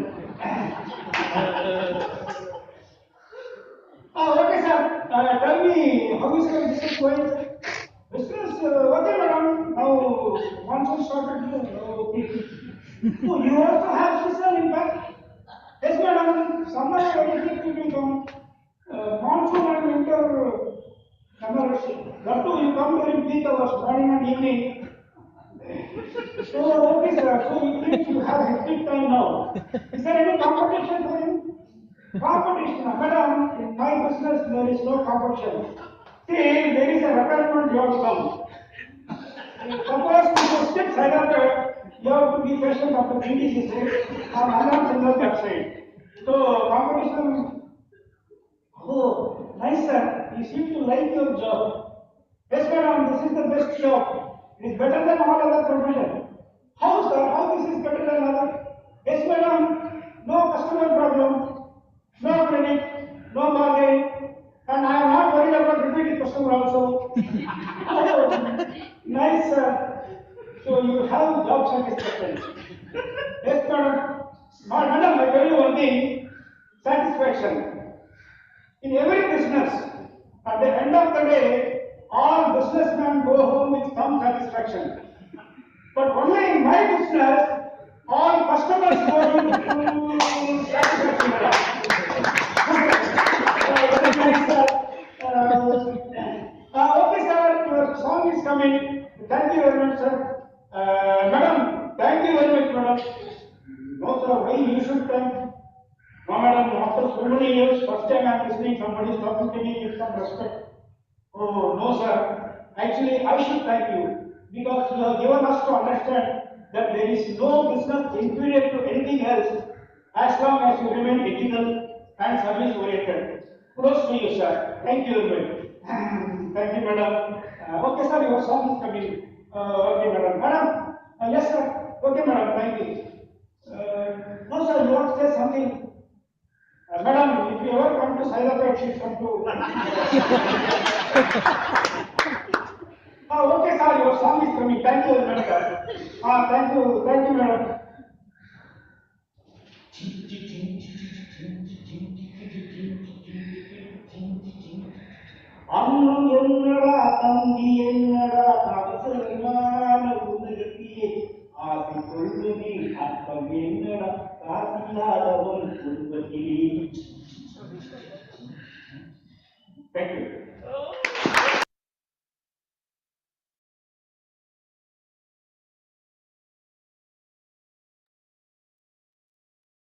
Okay, sir. Tell me, how is your business going? Business, okay, madam. Now, monsoon started. Okay. Oh, you also have seasonal impact? Yes, madam. Summer everything will be come. Monsoon and winter summer rushing. That too, you come during peak hours, morning and evening. So, okay, sir. So, it means you have hectic time now. Is there any competition for him? Competition, madam. In my business, there is no competition. See, there is a requirement you have to come. Suppose you skip Hyderabad, you have to be patient of the BTC side or Anand Chandra that side. So, competition. Oh, nice, sir. You seem to like your job. Yes, madam, this is the best job. It is better than all other profession. How, sir? How this is better than other? Yes, madam. No customer problem, no credit, no bargain, and I am not worried about repeating customer also. Oh, nice, sir. So you have job satisfaction. Yes, madam. Madam, I tell you one thing. Satisfaction. In every business, at the end of the day, all businessmen go home with some satisfaction. But only in my business, all customers go home with full satisfaction. Very nice, sir. Okay, sir, your song is coming. Thank you very much, sir. Madam, thank you very much, madam. No, sir, why you should thank? No, madam, after so many years, first time I am listening, somebody is talking to me with some respect. Oh, no, sir. Actually, I should thank you because you have given us to understand that there is no business inferior to anything else as long as you remain ethical and service oriented. Kudos to you, sir. Thank you very much. Thank you, madam. Okay, sir, your song is coming. Okay, madam. Madam, yes, sir. Okay, madam, thank you. No, sir, you want to say something? Madam, if you ever come to Hyderabad, please come to. Okay, sir, your song is coming. Thank you very much, sir. Thank you, madam. அண்ணன் என்னடா தம்பி என்னடா அவசரமான உலகத்திலே ஆசை கொள்ளுமே அற்பம் என்னடா காசில்லாதவன் குடும்பத்திலே. Thank you.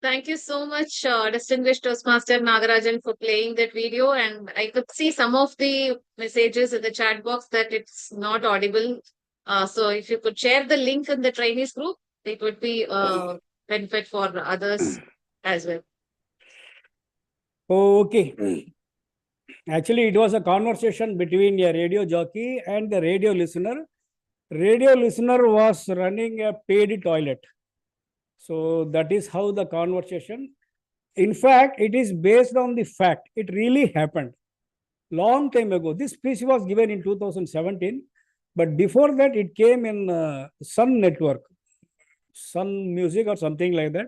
Thank you so much, distinguished Toastmaster Nagarajan, for playing that video. And I could see some of the messages in the chat box that it's not audible. So if you could share the link in the trainees group, it would be benefit for others as well. Okay. Actually, it was a conversation between a radio jockey and the radio listener. Radio listener was running a paid toilet. So that is how the conversation. In fact, it is based on the fact. It really happened long time ago. This speech was given in 2017, but before that, it came in Sun Network, Sun Music or something like that.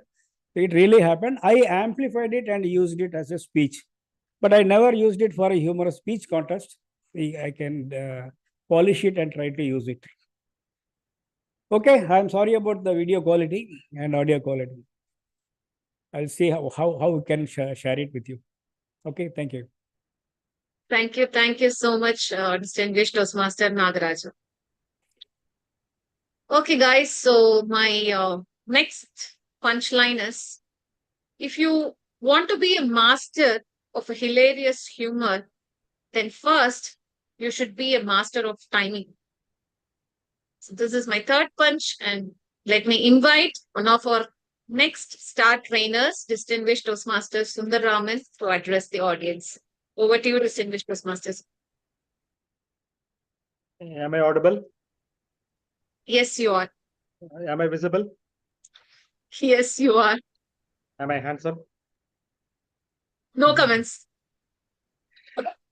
It really happened. I amplified it and used it as a speech, but I never used it for a humorous speech contest. I can polish it and try to use it. Okay, I'm sorry about the video quality and audio quality. I'll see how we can share it with you. Okay, thank you. Thank you. Thank you so much, distinguished Toastmaster Nagaraja. Okay, guys. So my next punchline is, if you want to be a master of a hilarious humor, then first you should be a master of timing. So this is my third punch, and let me invite one of our next star trainers, distinguished Toastmaster Sundar Raman, to address the audience. Over to you, distinguished Toastmasters. Am I audible? Yes, you are. Am I visible? Yes, you are. Am I handsome? No comments.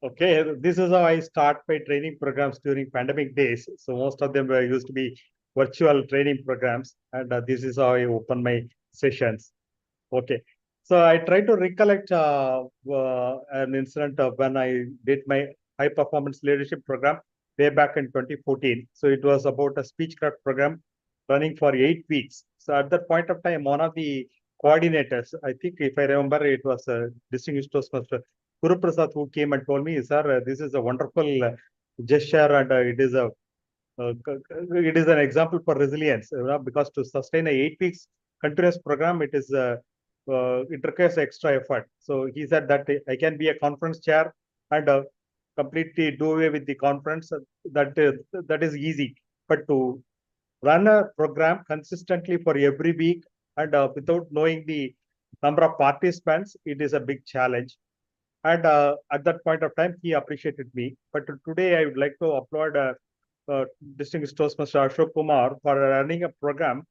Okay, this is how I start my training programs during pandemic days. So most of them were used to be virtual training programs, and this is how I open my sessions. Okay, so I try to recollect an incident of when I did my high performance leadership program way back in 2014. So it was about a speechcraft program running for 8 weeks. So at that point of time, one of the coordinators, I think if I remember, it was a distinguished Toastmaster Guru Prasad, who came and told me, "Sir, this is a wonderful gesture, and it is an example for resilience, because to sustain a 8 weeks continuous program, it requires extra effort." So he said that I can be a conference chair and completely do away with the conference. That is easy, but to run a program consistently for every week and without knowing the number of participants, it is a big challenge. And at that point of time, he appreciated me. But today, I would like to applaud distinguished Toastmaster Ashok Kumar for running a program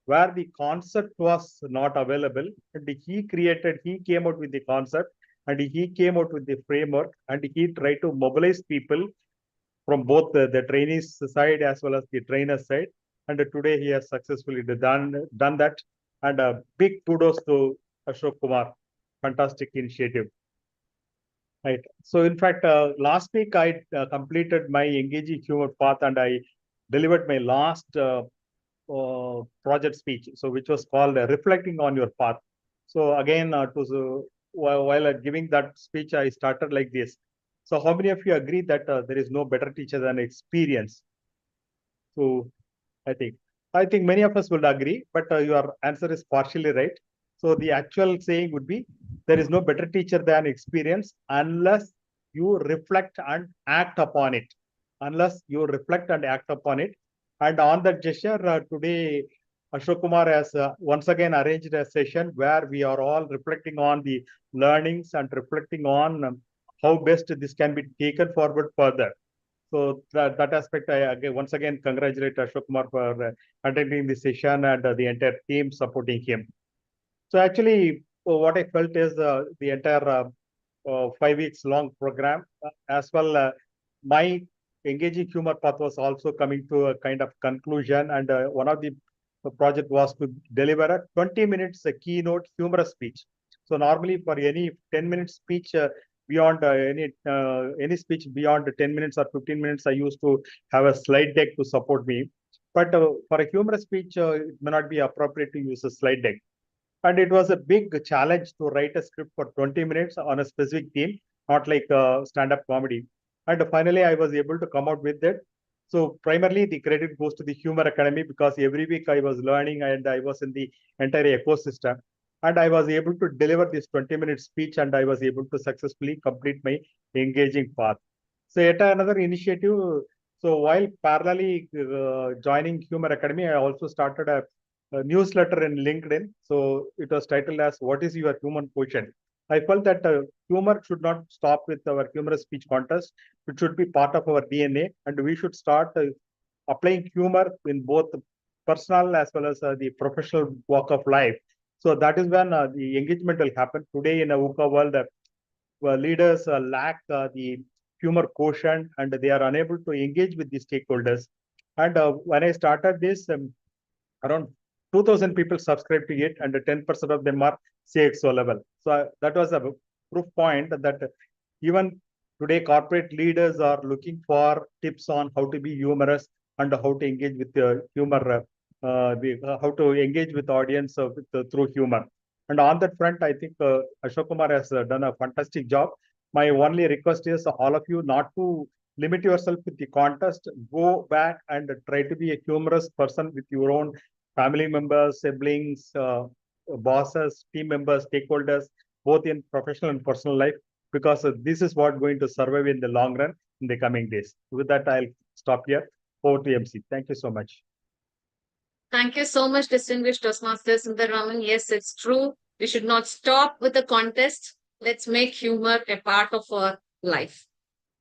where the concept was not available. And he came out with the concept, and he came out with the framework, and he tried to mobilize people from both the trainees side as well as the trainer side. And today, he has successfully done that. And big kudos to Ashok Kumar. Fantastic initiative. Right. So, in fact, last week I completed my engaging humor path, and I delivered my last project speech, so which was called "Reflecting on Your Path." So again, while giving that speech, I started like this. So, how many of you agree that there is no better teacher than experience? So, I think many of us would agree, but your answer is partially right. So the actual saying would be, there is no better teacher than experience unless you reflect and act upon it. Unless you reflect and act upon it. And on that gesture, today, Ashok Kumar has once again arranged a session where we are all reflecting on the learnings and reflecting on how best this can be taken forward further. So that aspect, I once again congratulate Ashok Kumar for attending the session and the entire team supporting him. So actually, what I felt is the entire 5 weeks long program, as well, my engaging humor path was also coming to a kind of conclusion, and one of the project was to deliver a 20 minutes keynote humorous speech. So normally for any 10-minute speech, beyond any speech beyond 10 minutes or 15 minutes, I used to have a slide deck to support me. But for a humorous speech, it may not be appropriate to use a slide deck. And it was a big challenge to write a script for 20 minutes on a specific theme, not like stand-up comedy. And finally, I was able to come out with it. So primarily, the credit goes to the Humour Academy, because every week I was learning and I was in the entire ecosystem. And I was able to deliver this 20-minute speech, and I was able to successfully complete my engaging path. So yet another initiative. So while parallelly joining Humour Academy, I also started a newsletter in LinkedIn. So it was titled as "What is Your Human Quotient?" I felt that humor should not stop with our humorous speech contest. It should be part of our DNA, and we should start applying humor in both personal as well as the professional walk of life. So that is when the engagement will happen. Today in a VUCA world, leaders lack the humor quotient and they are unable to engage with the stakeholders. And when I started this, around 2,000 people subscribe to it, and 10% of them are CXO level. So that was a proof point that even today corporate leaders are looking for tips on how to be humorous and how to engage with humor, how to engage with audience through humor. And on that front, I think Ashok Kumar has done a fantastic job. My only request is all of you not to limit yourself with the contest. Go back and try to be a humorous person with your own family members, siblings, bosses, team members, stakeholders, both in professional and personal life, because this is what going to survive in the long run in the coming days. With that, I'll stop here. Over to MC. Thank you so much. Thank you so much, distinguished Toastmaster Sundar Raman. Yes, it's true. We should not stop with the contest. Let's make humor a part of our life.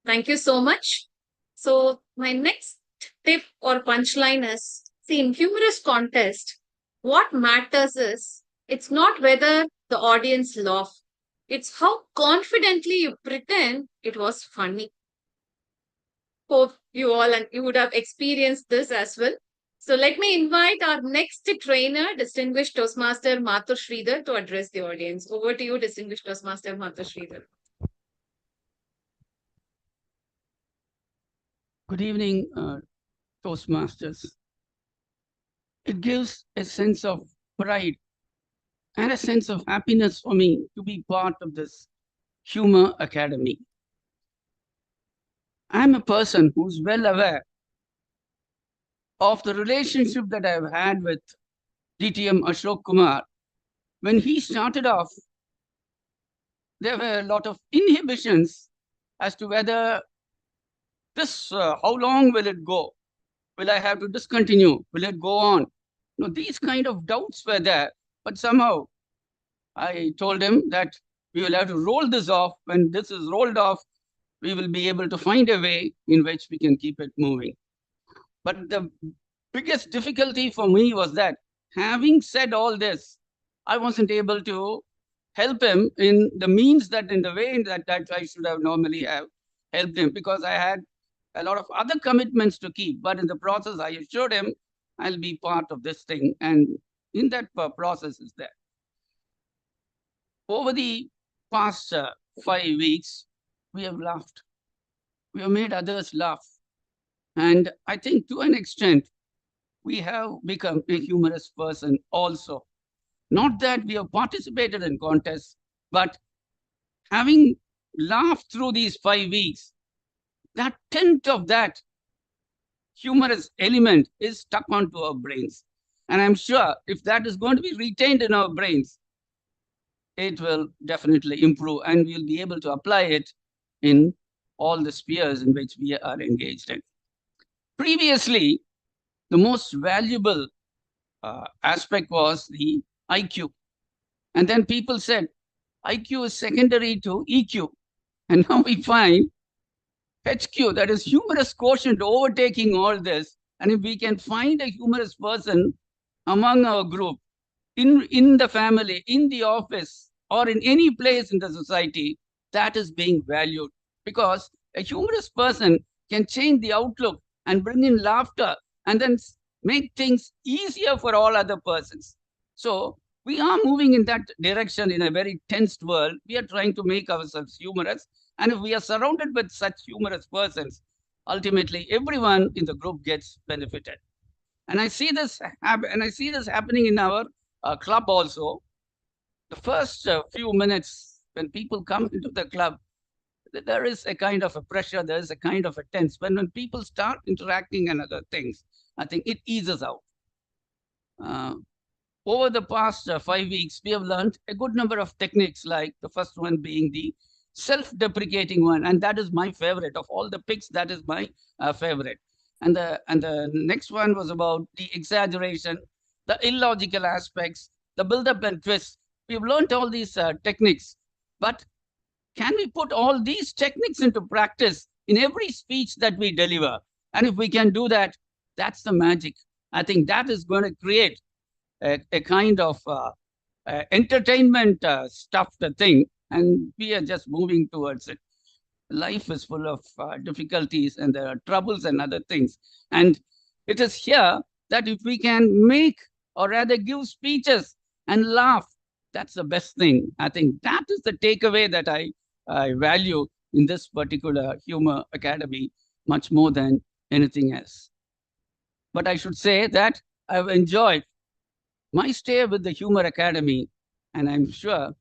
Thank you so much. So my next tip or punchline is, see, in humorous contest, what matters is it's not whether the audience laugh. It's how confidently you pretend it was funny. Hope you all and you would have experienced this as well. So let me invite our next trainer, distinguished Toastmaster Mathur Sridhar, to address the audience. Over to you, distinguished Toastmaster Mathur Sridhar. Good evening, Toastmasters. It gives a sense of pride and a sense of happiness for me to be part of this Humour Academy. I'm a person who's well aware of the relationship that I've had with DTM Ashok Kumar. When he started off, there were a lot of inhibitions as to whether this, how long will it go? Will I have to discontinue? Will it go on? No, these kind of doubts were there, but somehow I told him that we will have to roll this off. When this is rolled off, we will be able to find a way in which we can keep it moving. But the biggest difficulty for me was that, having said all this, I wasn't able to help him in the means that in the way that I should have normally have helped him, because I had a lot of other commitments to keep. But in the process, I assured him I'll be part of this thing. And in that process is there. Over the past 5 weeks, we have laughed. We have made others laugh. And I think to an extent, we have become a humorous person also. Not that we have participated in contests, but having laughed through these 5 weeks, that tint of that humorous element is stuck onto our brains. And I'm sure if that is going to be retained in our brains, it will definitely improve and we'll be able to apply it in all the spheres in which we are engaged in. Previously, the most valuable aspect was the IQ. And then people said, IQ is secondary to EQ. And now we find HQ, that is humorous quotient, overtaking all this. And if we can find a humorous person among our group, in the family, in the office, or in any place in the society, that is being valued. Because a humorous person can change the outlook and bring in laughter and then make things easier for all other persons. So we are moving in that direction in a very tensed world. We are trying to make ourselves humorous. And if we are surrounded with such humorous persons, ultimately everyone in the group gets benefited. And I see this happening in our club also. The first few minutes when people come into the club, there is a kind of a pressure, there is a kind of a tense. When people start interacting and other things, I think it eases out. Over the past 5 weeks, we have learned a good number of techniques, like the first one being the self-deprecating one. And that is my favorite. Of all the picks, that is my favorite. And the next one was about the exaggeration, the illogical aspects, the build-up and twist. We've learned all these techniques. But can we put all these techniques into practice in every speech that we deliver? And if we can do that, that's the magic. I think that is going to create a kind of entertainment stuffed thing, and we are just moving towards it. Life is full of difficulties, and there are troubles and other things. And it is here that if we can make, or rather give speeches and laugh, that's the best thing. I think that is the takeaway that I value in this particular Humour Academy much more than anything else. But I should say that I've enjoyed my stay with the Humour Academy, and I'm sure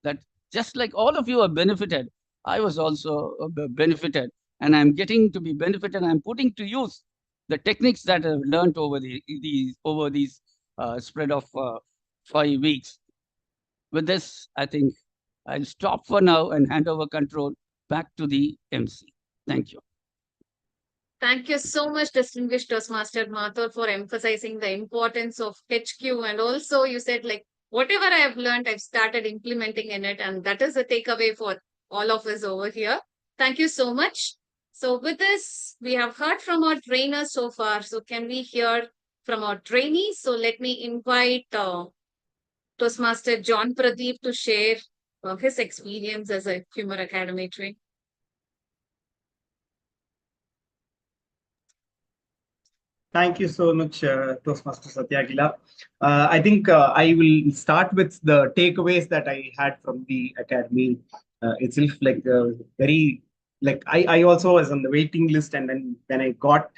that just like all of you have benefited, I was also benefited, and I'm getting to be benefited. I'm putting to use the techniques that I've learned over these spread of 5 weeks. With this, I think I'll stop for now and hand over control back to the MC. Thank you. Thank you so much, distinguished Toastmaster Mathur, for emphasizing the importance of HQ. And also you said, like, whatever I have learned, I've started implementing in it. And that is a takeaway for all of us over here. Thank you so much. So with this, we have heard from our trainers so far. So can we hear from our trainees? So let me invite Toastmaster John Pradeep to share his experience as a Humour Academy trainee. Thank you so much, Toastmaster Satyagila. I think I will start with the takeaways that I had from the academy itself. Like very, like I also was on the waiting list, and then when I got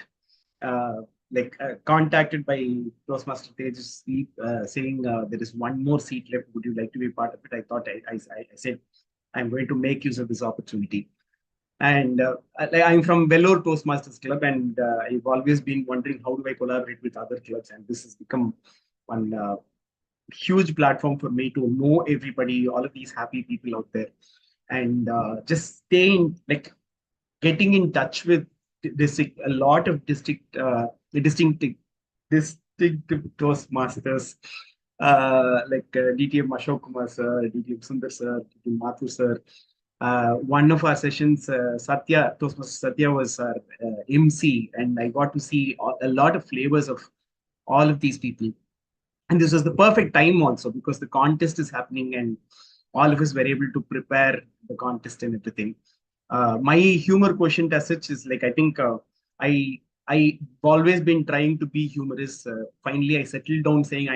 contacted by Toastmaster Tejas saying there is one more seat left. Would you like to be part of it? I thought I said I'm going to make use of this opportunity. And I'm from Vellore Toastmasters Club, and I've always been wondering how do I collaborate with other clubs, and this has become one huge platform for me to know everybody, all of these happy people out there, and just staying, like, getting in touch with a lot of distinctive Toastmasters, like DTM Ashok Kumar sir, DTM Sundar sir, DTM Mathur sir. One of our sessions, Satya, Toastmaster Satya was our MC, and I got to see a lot of flavors of all of these people. And this was the perfect time also because the contest is happening and all of us were able to prepare the contest and everything. My humor quotient as such is like, I think I've always been trying to be humorous. Finally, I settled down saying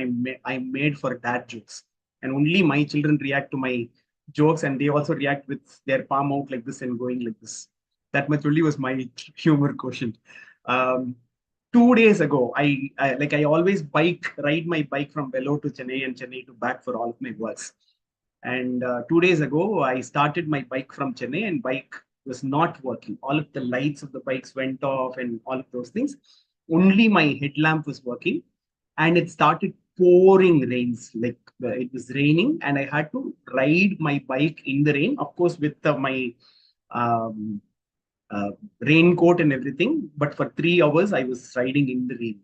I'm made for dad jokes, and only my children react to my jokes, and they also react with their palm out like this and going like this. That much only was my humor quotient. 2 days ago, I always ride my bike from Vellore to Chennai and Chennai to back for all of my works. And 2 days ago, I started my bike from Chennai, and bike was not working. All of the lights of the bikes went off and all of those things. Only my headlamp was working, and it started pouring rains. Like it was raining, and I had to ride my bike in the rain, of course, with my raincoat and everything. But for 3 hours, I was riding in the rain.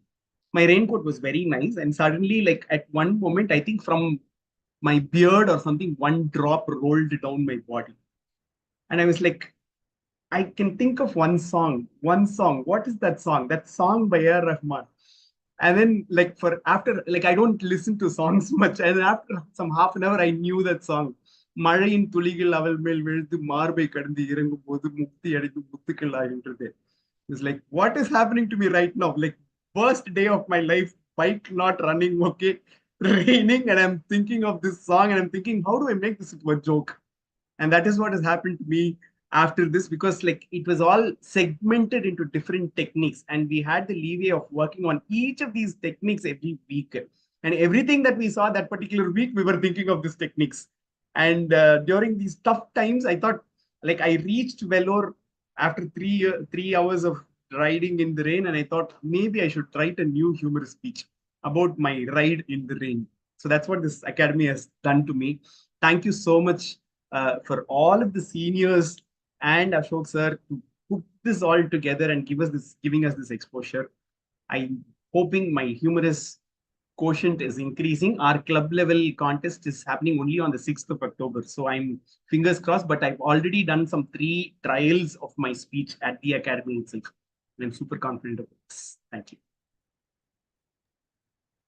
My raincoat was very nice, and suddenly, like at one moment, I think from my beard or something, one drop rolled down my body, and I was like, I can think of one song. What is that song? That song by A.R. Rahman. And then, like, after, like, I don't listen to songs much. And after some half an hour, I knew that song. மழையின் துளிகள் அவள் மேல் விழுந்து மார்பை கடந்து இறங்கும் போது முக்தி அடைந்து முத்துக்கள் ஆகின்றது. It's like, what is happening to me right now? Like, worst day of my life, bike not running, okay, raining, and I'm thinking of this song, and I'm thinking, how do I make this into a joke? And that is what has happened to me after this, because like it was all segmented into different techniques, and we had the leeway of working on each of these techniques every week, and everything that we saw that particular week, we were thinking of these techniques. And during these tough times, I thought, like, I reached Vellore after 3 hours of riding in the rain, and I thought maybe I should write a new humor speech about my ride in the rain. So that's what this academy has done to me. Thank you so much for all of the seniors and Ashok sir to put this all together and giving us this exposure. I'm hoping my humorous quotient is increasing. Our club level contest is happening only on the 6th of October. So I'm fingers crossed, but I've already done some 3 trials of my speech at the academy itself. I'm super confident of this. Thank you.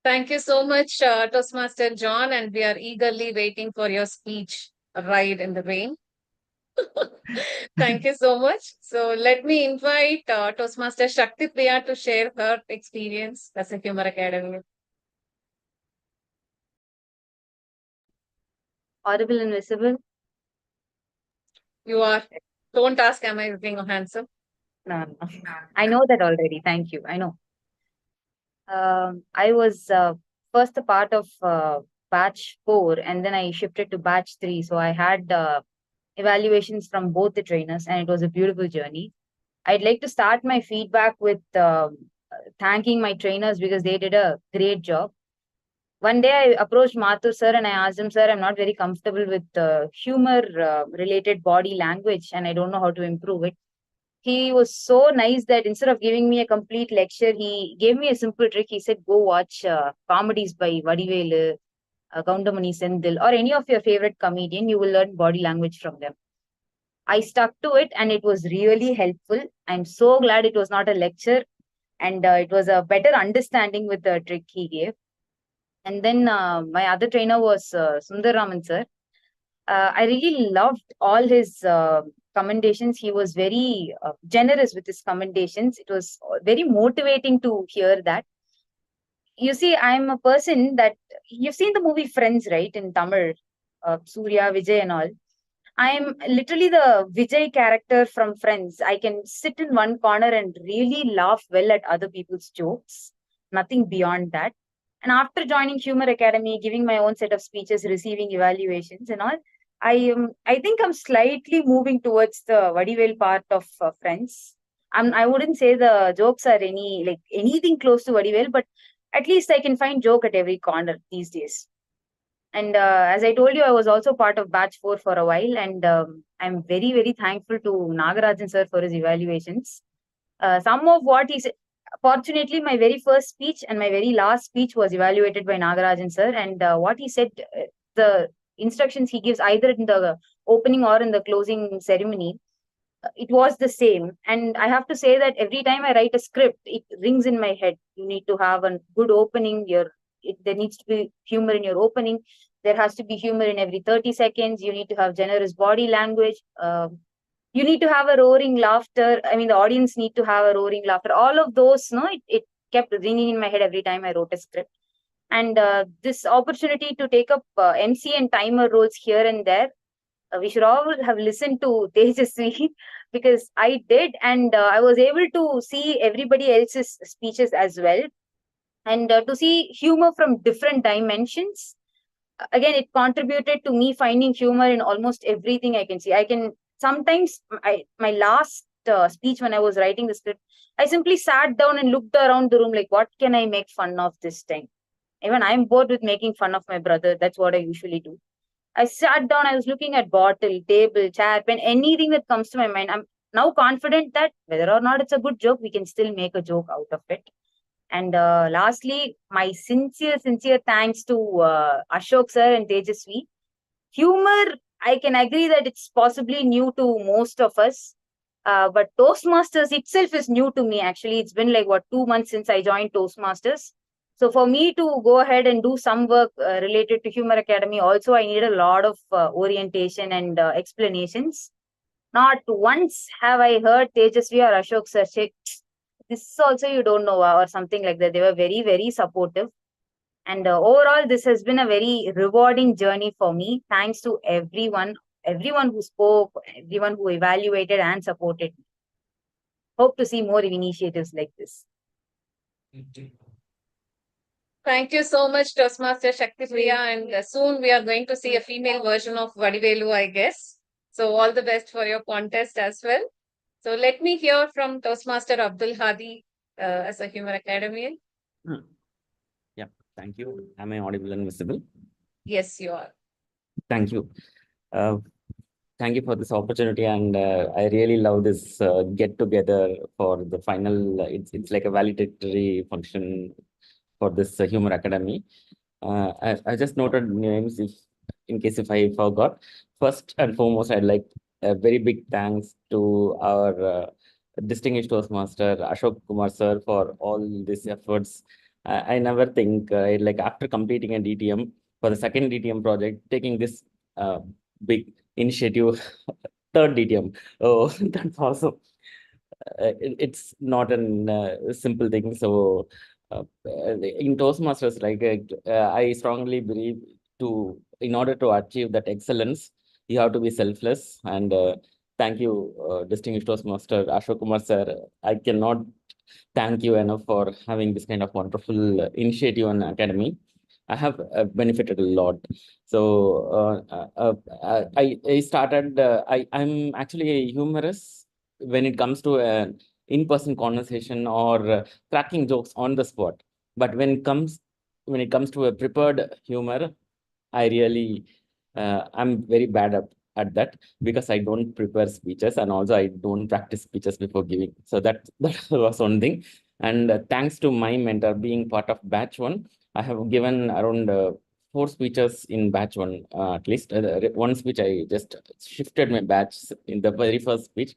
Thank you so much, Toastmaster John, and we are eagerly waiting for your speech, Ride in the Rain. Thank you so much. So let me invite Toastmaster Shakti Priya to share her experience as a Humour Academy. Audible and visible? You are. Don't ask, am I looking handsome? No, no. I know that already. Thank you. I know. I was first a part of batch 4, and then I shifted to batch 3. So I had evaluations from both the trainers, and it was a beautiful journey. I'd like to start my feedback with thanking my trainers because they did a great job. One day I approached Mathur sir and I asked him, sir, I'm not very comfortable with humor related body language and I don't know how to improve it. He was so nice that instead of giving me a complete lecture, he gave me a simple trick. He said, go watch comedies by Vadivelu, Kaundamani Sendil, or any of your favorite comedian. You will learn body language from them. I stuck to it and it was really helpful. I'm so glad it was not a lecture and it was a better understanding with the trick he gave. And then my other trainer was Sundar Raman sir. I really loved all his commendations. He was very generous with his commendations. It was very motivating to hear that. You see, I'm a person that you've seen the movie Friends, right? In Tamil, Surya, Vijay, and all. I'm literally the Vijay character from Friends. I can sit in one corner and really laugh well at other people's jokes. Nothing beyond that. And after joining Humour Academy, giving my own set of speeches, receiving evaluations and all, I think I'm slightly moving towards the Vadivel part of Friends. I wouldn't say the jokes are anything close to Vadivel, but at least I can find joke at every corner these days. And as I told you, I was also part of batch 4 for a while, and I'm very, very thankful to Nagarajan sir for his evaluations. Some of what he said, fortunately, my very first speech and my very last speech was evaluated by Nagarajan sir, and what he said, the instructions he gives either in the opening or in the closing ceremony, it was the same. And I have to say that every time I write a script, it rings in my head. You need to have a good opening. There needs to be humor in your opening. There has to be humor in every 30 seconds. You need to have generous body language. You need to have a roaring laughter. I mean, the audience need to have a roaring laughter. All of those, it kept ringing in my head every time I wrote a script. And this opportunity to take up MC and timer roles here and there, we should all have listened to Tejasvi because I did, and I was able to see everybody else's speeches as well, and to see humor from different dimensions. Again, it contributed to me finding humor in almost everything I can see. I can sometimes, my last speech when I was writing the script, I simply sat down and looked around the room like, what can I make fun of this time? Even I'm bored with making fun of my brother. That's what I usually do. I sat down, I was looking at bottle, table, chair, pen, anything that comes to my mind. I'm now confident that whether or not it's a good joke, we can still make a joke out of it. And lastly, my sincere thanks to Ashok sir and Tejasvi. Humor, I can agree that it's possibly new to most of us. But Toastmasters itself is new to me, actually. It's been like, 2 months since I joined Toastmasters. So for me to go ahead and do some work related to Humour Academy, also I need a lot of orientation and explanations. Not once have I heard Tejasvi or Ashok sir say, this also you don't know, or something like that. They were very, very supportive. And overall, this has been a very rewarding journey for me. Thanks to everyone who spoke, everyone who evaluated and supported me. Hope to see more initiatives like this. Thank you so much, Toastmaster Shakti Priya. And soon we are going to see a female version of Vadivelu, I guess. So all the best for your contest as well. So let me hear from Toastmaster Abdul Hadi as a Humour Academy. Yeah, thank you. Am I audible and visible? Yes, you are. Thank you. Thank you for this opportunity, and I really love this get together for the final. It's like a validatory function for this Humour Academy. I just noted names in case if I forgot. First and foremost, I'd like a very big thanks to our distinguished Toastmaster Ashok Kumar sir for all these efforts. I never think like after completing a DTM for the second DTM project, taking this big initiative, third DTM. Oh, that's awesome. It's not a simple thing. So in Toastmasters, like I strongly believe in order to achieve that excellence, you have to be selfless. And thank you, distinguished Toastmaster Ashok Kumar sir. I cannot thank you enough for having this kind of wonderful initiative and academy. I have benefited a lot. So I started. I'm actually a humorous when it comes to an in-person conversation or cracking jokes on the spot. But when it comes to a prepared humor, I really I'm very bad at that because I don't prepare speeches and also I don't practice speeches before giving. So that was one thing. And thanks to my mentor being part of batch one, I have given around 4 speeches in batch one at least. One speech I just shifted my batch in the very first speech.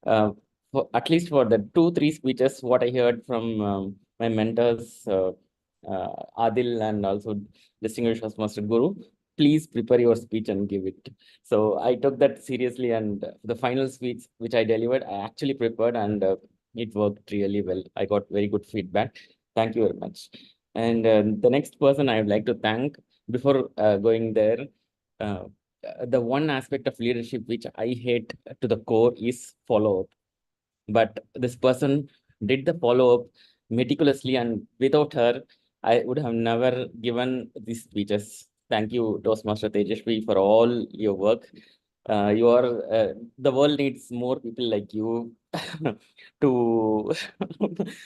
At least for the 2-3 speeches, what I heard from my mentors, Adil and also distinguished Master Guru, please prepare your speech and give it. So I took that seriously, and the final speech which I delivered, I actually prepared, and it worked really well. I got very good feedback. Thank you very much. And the next person I would like to thank before going there, the one aspect of leadership which I hate to the core is follow-up. But this person did the follow-up meticulously, and without her, I would have never given these speeches. Thank you, Toastmaster Tejashvi, for all your work. The world needs more people like you to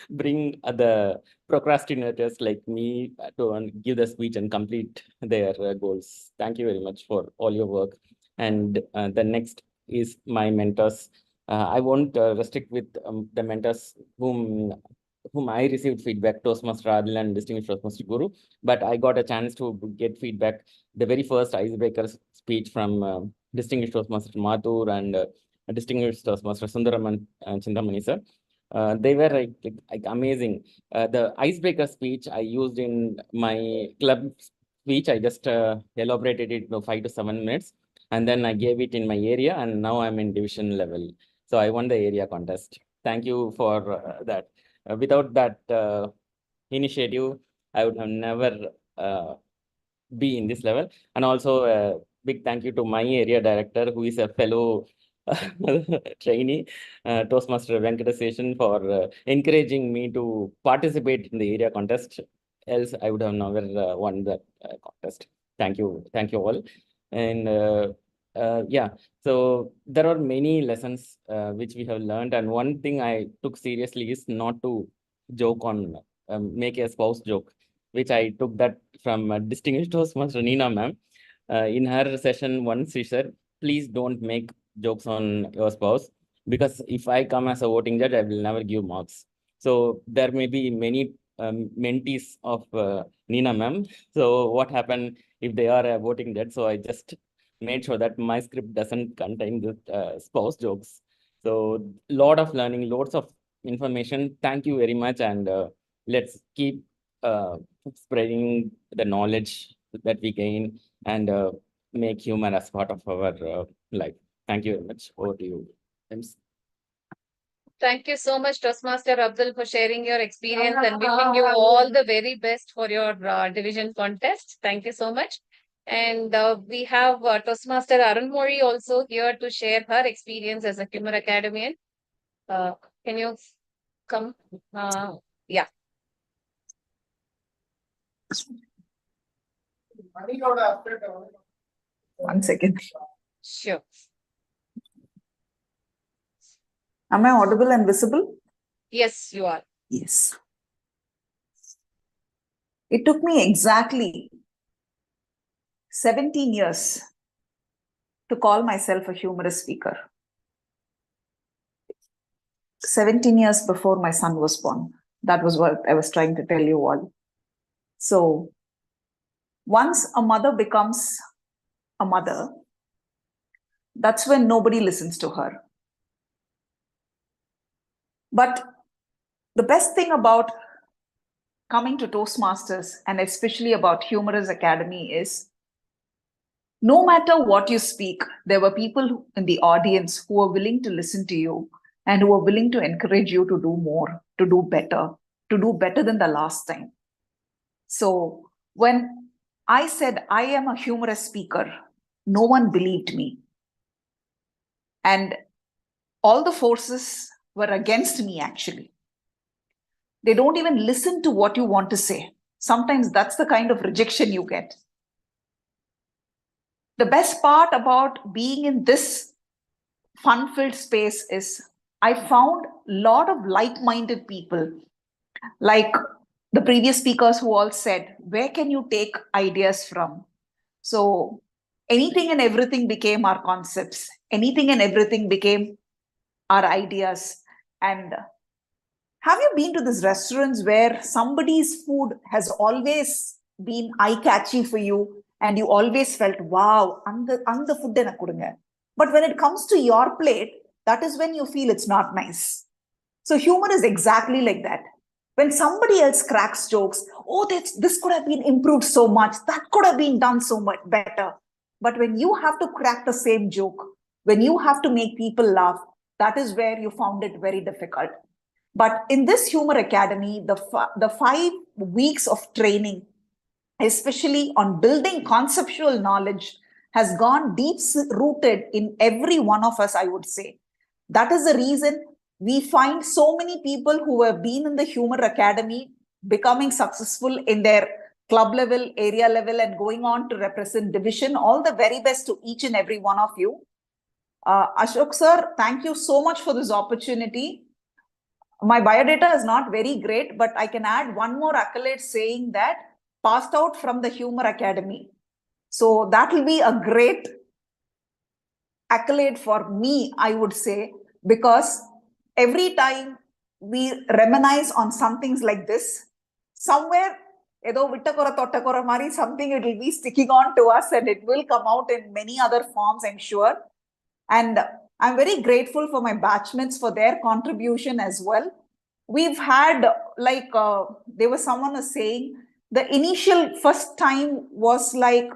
bring the procrastinators like me to give the speech and complete their goals. Thank you very much for all your work. And the next is my mentors. I won't restrict with the mentors whom I received feedback, Toastmaster Adil and distinguished Toastmaster Guru, but I got a chance to get feedback. The very first icebreaker speech from distinguished Toastmaster Mathur and distinguished Toastmaster Sundaram and Chintamani sir. They were like amazing. The icebreaker speech I used in my club speech, I just elaborated it 5 to 7 minutes, and then I gave it in my area, and now I'm in division level. So I won the area contest. Thank you for that. Without that initiative, I would have never be in this level. And also big thank you to my area director, who is a fellow trainee, Toastmaster Venkataseshan, for encouraging me to participate in the area contest. Else, I would have never won that contest. Thank you all. And yeah, so there are many lessons which we have learned, and one thing I took seriously is not to joke on make a spouse joke, which I took that from distinguished Toastmaster Nina ma'am. In her session once she said, please don't make jokes on your spouse, because if I come as a voting judge, I will never give marks. So there may be many mentees of Nina ma'am. So what happened if they are a voting judge? So I just made sure that my script doesn't contain the spouse jokes. So lot of learning, lots of information. Thank you very much, and let's keep spreading the knowledge that we gain and make humor as part of our life. Thank you very much. Over to you. Thank you so much, Toastmaster Abdul, for sharing your experience and wishing you all the very best for your division contest. Thank you so much. And we have Toastmaster Arunmori also here to share her experience as a Humour Academian. Can you come? Yeah. One second. Sure. Am I audible and visible? Yes, you are. Yes. It took me exactly 17 years to call myself a humorous speaker. 17 years before my son was born. That was what I was trying to tell you all. So once a mother becomes a mother, that's when nobody listens to her. But the best thing about coming to Toastmasters and especially about Humorous Academy is no matter what you speak, there were people in the audience who were willing to listen to you and who were willing to encourage you to do more, to do better than the last time. So when I said I am a humorous speaker, no one believed me. And all the forces were against me, actually. They don't even listen to what you want to say. Sometimes that's the kind of rejection you get. The best part about being in this fun-filled space is I found a lot of like-minded people, like the previous speakers who all said, where can you take ideas from? So anything and everything became our concepts. Anything and everything became our ideas. And have you been to these restaurants where somebody's food has always been eye-catchy for you and you always felt, wow, and the food enna kudunga. But when it comes to your plate, that is when you feel it's not nice. So humor is exactly like that. When somebody else cracks jokes, oh, this could have been improved so much, that could have been done so much better. But when you have to crack the same joke, when you have to make people laugh, that is where you found it very difficult. But in this Humour Academy, the 5 weeks of training, especially on building conceptual knowledge, has gone deep rooted in every one of us, I would say. That is the reason we find so many people who have been in the Humour Academy becoming successful in their club level, area level, and going on to represent division. All the very best to each and every one of you. Ashok sir, thank you so much for this opportunity. My biodata is not very great, but I can add one more accolade saying that passed out from the Humour Academy. So that will be a great accolade for me, I would say, because every time we reminisce on some things like this, somewhere, something it will be sticking on to us and it will come out in many other forms, I'm sure. And I'm very grateful for my batchmates for their contribution as well. We've had, like, there was someone was saying, the initial first time was like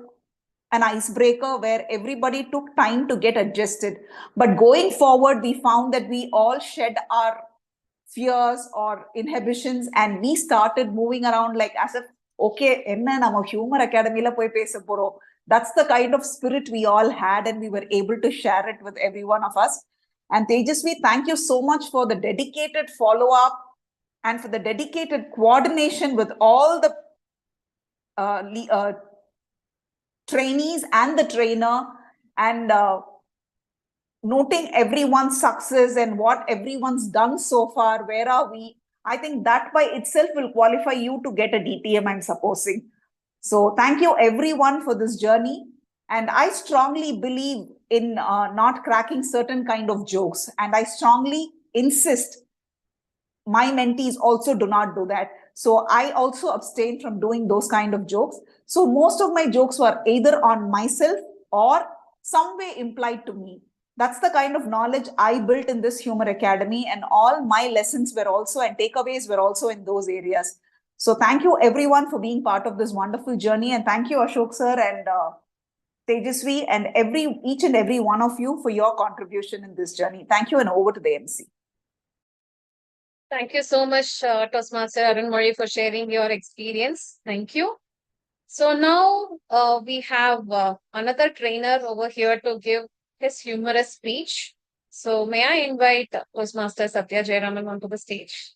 an icebreaker where everybody took time to get adjusted. But going forward, we found that we all shed our fears or inhibitions and we started moving around like as if, okay, enna nama Humour Academy la poi pesa poro. That's the kind of spirit we all had and we were able to share it with every one of us. And Tejasvi, thank you so much for the dedicated follow-up and for the dedicated coordination with all the trainees and the trainer, and noting everyone's success and what everyone's done so far. Where are we? I think that by itself will qualify you to get a DTM, I'm supposing. So thank you everyone for this journey. And I strongly believe in not cracking certain kind of jokes. And I strongly insist my mentees also do not do that. So I also abstain from doing those kind of jokes. So most of my jokes were either on myself or some way implied to me. That's the kind of knowledge I built in this Humour Academy, and all my lessons were also and takeaways were also in those areas. So thank you everyone for being part of this wonderful journey, and thank you Ashok sir and Tejasvi and each and every one of you for your contribution in this journey. Thank you, and over to the MC. Thank you so much, Toastmaster Arun Murray, for sharing your experience. Thank you. So now we have another trainer over here to give his humorous speech. So may I invite Toastmaster Satya Jayaraman onto the stage?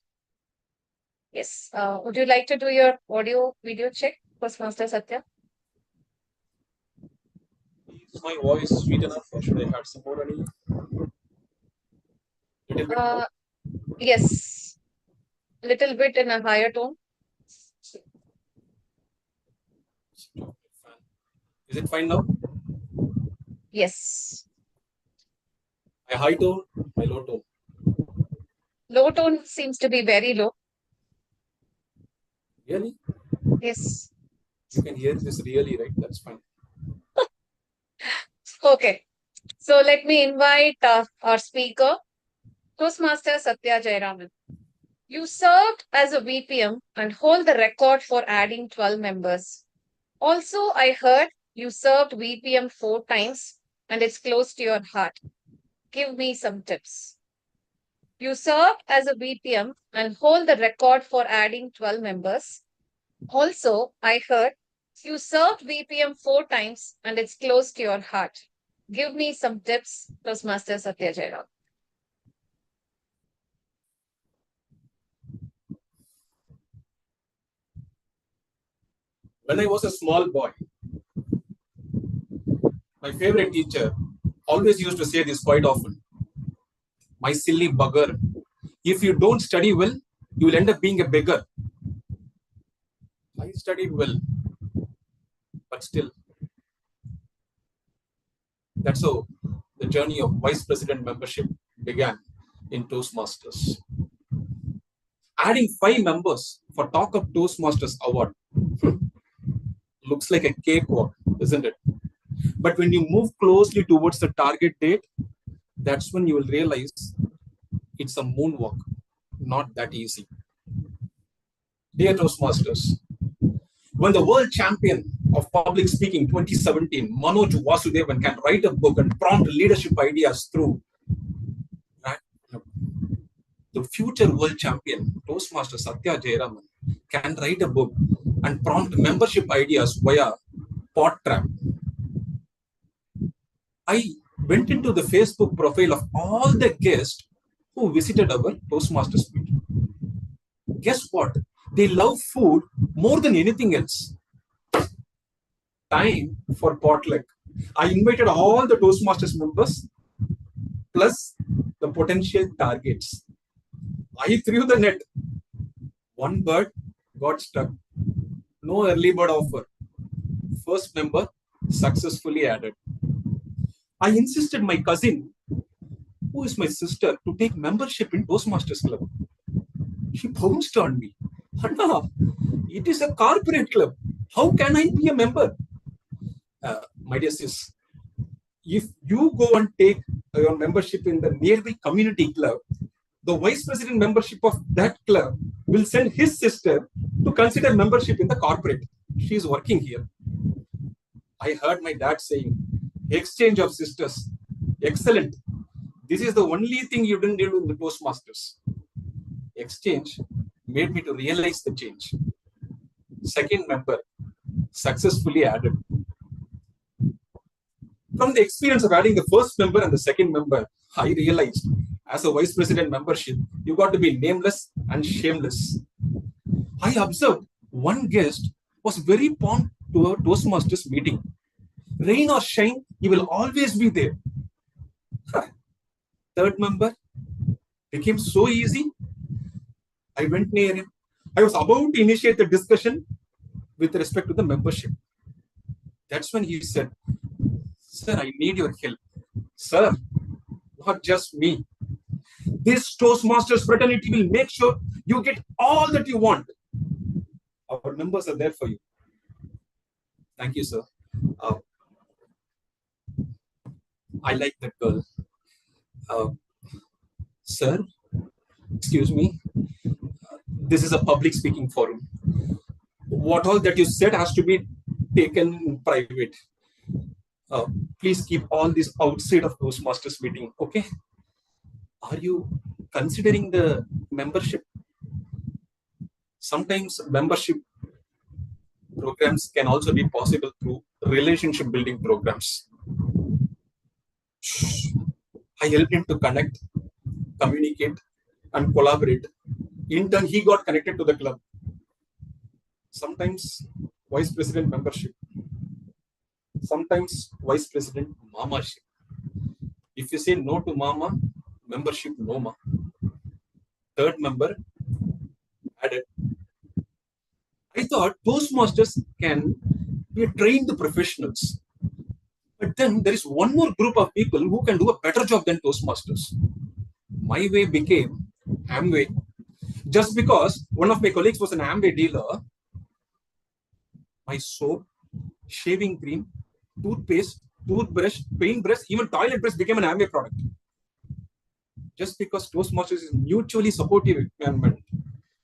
Yes. Would you like to do your audio video check, Toastmaster Satya? Is my voice sweet enough, or should I add some more? Little bit more? Yes. Little bit in a higher tone. Is it fine now? Yes. My high tone, my low tone. Low tone seems to be very low. Really? Yes. You can hear this really, right? That's fine. Okay. So let me invite our speaker, Toastmaster Satya Jayaraman. You served as a VPM and hold the record for adding 12 members. Also, I heard you served VPM 4 times and it's close to your heart. Give me some tips. You served as a VPM and hold the record for adding 12 members. Also, I heard you served VPM 4 times and it's close to your heart. Give me some tips, Toastmaster Satya Jairam. When I was a small boy, my favorite teacher always used to say this quite often. My silly bugger, if you don't study well, you will end up being a beggar. I studied well, but still, that's how the journey of vice president membership began in Toastmasters. Adding 5 members for Talk of Toastmasters Award looks like a cakewalk, isn't it? But when you move closely towards the target date, that's when you will realize it's a moonwalk, not that easy. Dear Toastmasters, when the world champion of public speaking 2017, Manoj Vasudevan, can write a book and prompt leadership ideas through the future world champion, Toastmaster Satya Jayaraman, can write a book and prompt membership ideas via PodTrap. I went into the Facebook profile of all the guests who visited our Toastmasters meeting. Guess what? They love food more than anything else. Time for potluck. I invited all the Toastmasters members plus the potential targets. I threw the net. One bird got stuck. No early bird offer. First member successfully added. I insisted my cousin, who is my sister, to take membership in Toastmasters Club. She pounced on me. Anna, it is a corporate club. How can I be a member? My dear sis, if you go and take your membership in the nearby community club, the vice president membership of that club will send his sister to consider membership in the corporate. She is working here. I heard my dad saying, exchange of sisters. Excellent. This is the only thing you didn't do in the Toastmasters. Exchange made me to realize the change. Second member successfully added. From the experience of adding the first member and the second member, I realized as a vice president membership, you got to be nameless and shameless. I observed one guest was very prompt to a Toastmasters meeting. Rain or shine, he will always be there. Third member became so easy. I went near him. I was about to initiate the discussion with respect to the membership. That's when he said, sir, I need your help. Sir, not just me. This Toastmasters fraternity will make sure you get all that you want. Our members are there for you. Thank you, sir. I like that girl. Sir, excuse me. This is a public speaking forum. What all that you said has to be taken in private. Please keep all this outside of Toastmasters meeting, okay? Are you considering the membership? Sometimes membership programs can also be possible through relationship building programs. I helped him to connect, communicate, and collaborate. In turn, he got connected to the club. Sometimes vice president membership. Sometimes vice president mamaship. If you say no to mama, membership no ma. Third member added. I thought Toastmasters can be trained professionals. But then there is one more group of people who can do a better job than Toastmasters. My way became Amway. Just because one of my colleagues was an Amway dealer, my soap, shaving cream, toothpaste, toothbrush, paintbrush, even toilet brush became an Amway product. Just because Toastmasters is mutually supportive environment,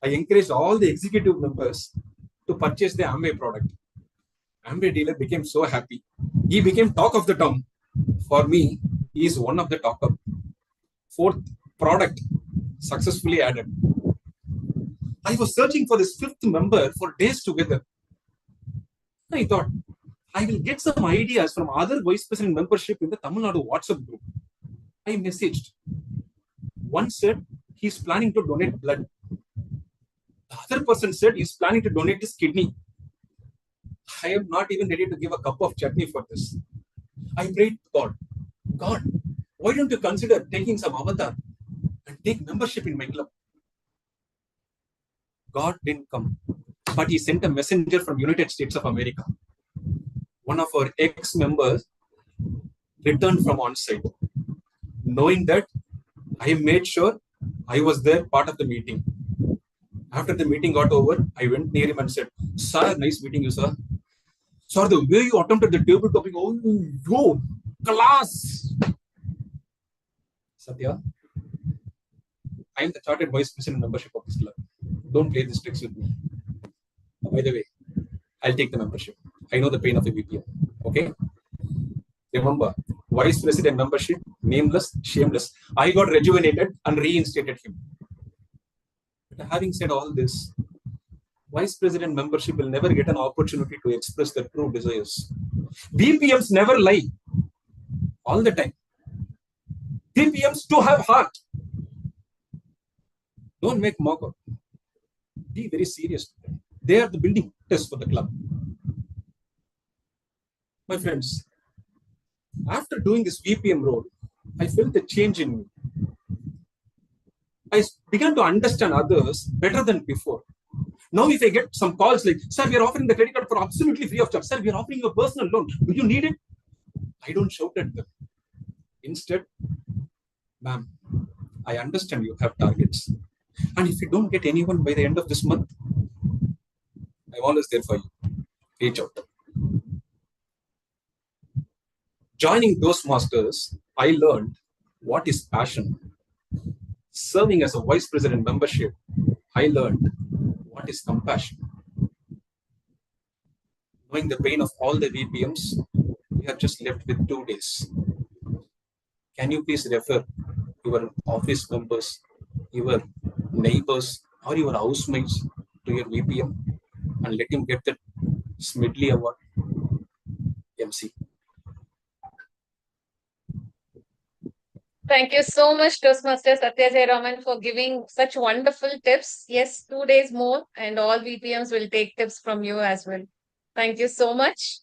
I encouraged all the executive members to purchase the Amway product. Amway dealer became so happy. He became talk of the town. For me, he is one of the talk of. Fourth product successfully added. I was searching for this fifth member for days together. I thought, I will get some ideas from other vice president membership in the Tamil Nadu WhatsApp group. I messaged. One said he's planning to donate blood. The other person said he's planning to donate his kidney. I am not even ready to give a cup of chutney for this. I prayed to God, God, why don't you consider taking some avatar and take membership in my club? God didn't come, but he sent a messenger from United States of America. One of our ex-members returned from on-site. Knowing that, I made sure I was there part of the meeting. After the meeting got over, I went near him and said, sir, nice meeting you, sir. Sir, the way you attempted the table topic, oh, yo, class. Satya, I am the chartered vice president membership of this club. Don't play these tricks with me. By the way, I'll take the membership. I know the pain of a VPN. Okay? Remember, vice president membership, nameless, shameless. I got rejuvenated and reinstated him. But having said all this, vice president membership will never get an opportunity to express their true desires. VPMs never lie. All the time. VPMs do have heart. Don't make mock of. Be very serious. They are the building test for the club. My friends, after doing this VPM role, I felt a change in me. I began to understand others better than before. Now, if I get some calls like, sir, we are offering the credit card for absolutely free of charge. Sir, we are offering you a personal loan. Do you need it? I don't shout at them. Instead, ma'am, I understand you have targets. And if you don't get anyone by the end of this month, I'm always there for you. Reach out. Joining Toastmasters, I learned what is passion. Serving as a vice president membership, I learned what is compassion. Knowing the pain of all the VPMs, we are just left with 2 days. Can you please refer your office members, your neighbors, or your housemates to your VPM and let him get the Smidley Award? MC. Thank you so much, Toastmaster Satya Jayaraman, for giving such wonderful tips. Yes, 2 days more, and all VPMs will take tips from you as well. Thank you so much.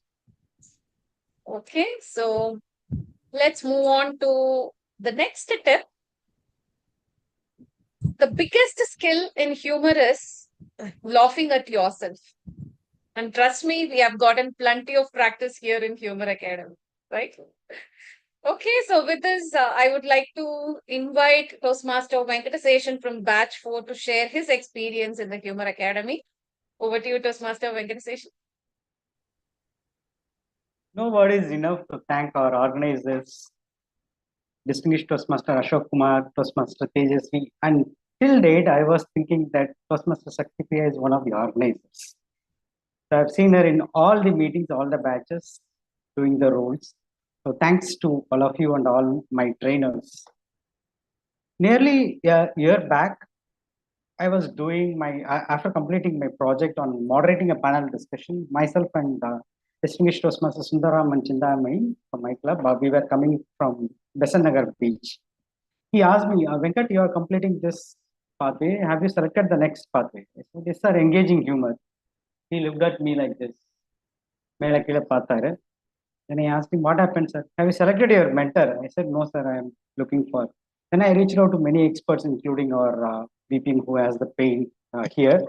Okay, so let's move on to the next tip. The biggest skill in humor is laughing at yourself. And trust me, we have gotten plenty of practice here in Humour Academy, right? Okay, so with this, I would like to invite Toastmaster Venkataseshan from Batch 4 to share his experience in the Humour Academy. Over to you, Toastmaster Venkataseshan. No word is enough to thank our organizers, distinguished Toastmaster Ashok Kumar, Toastmaster Tejasvi, and till date, I was thinking that Toastmaster Shaktipriya is one of the organizers. So I've seen her in all the meetings, all the batches, doing the roles. So thanks to all of you and all my trainers. Nearly a year back, I was doing after completing my project on moderating a panel discussion, myself and distinguished Toastmaster Sundaram and Chindamai from my club, we were coming from Besant Nagar Beach. He asked me, Venkat, you are completing this pathway. Have you selected the next pathway? I said, yes, sir, engaging humor. He looked at me like this. Then I asked him, what happened, sir? Have you selected your mentor? I said, no, sir, I am looking for. Then I reached out to many experts, including our VPM who has the pain here.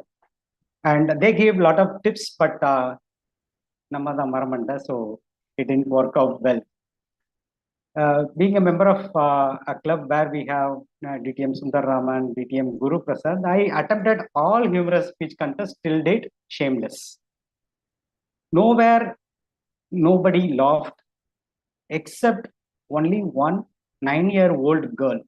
And they gave a lot of tips, but Namada Maramanda, so it didn't work out well. Being a member of a club where we have DTM Sundar Raman, DTM Guru Prasad, I attempted all humorous speech contests till date, shameless. Nowhere, nobody laughed except only one 9-year-old girl.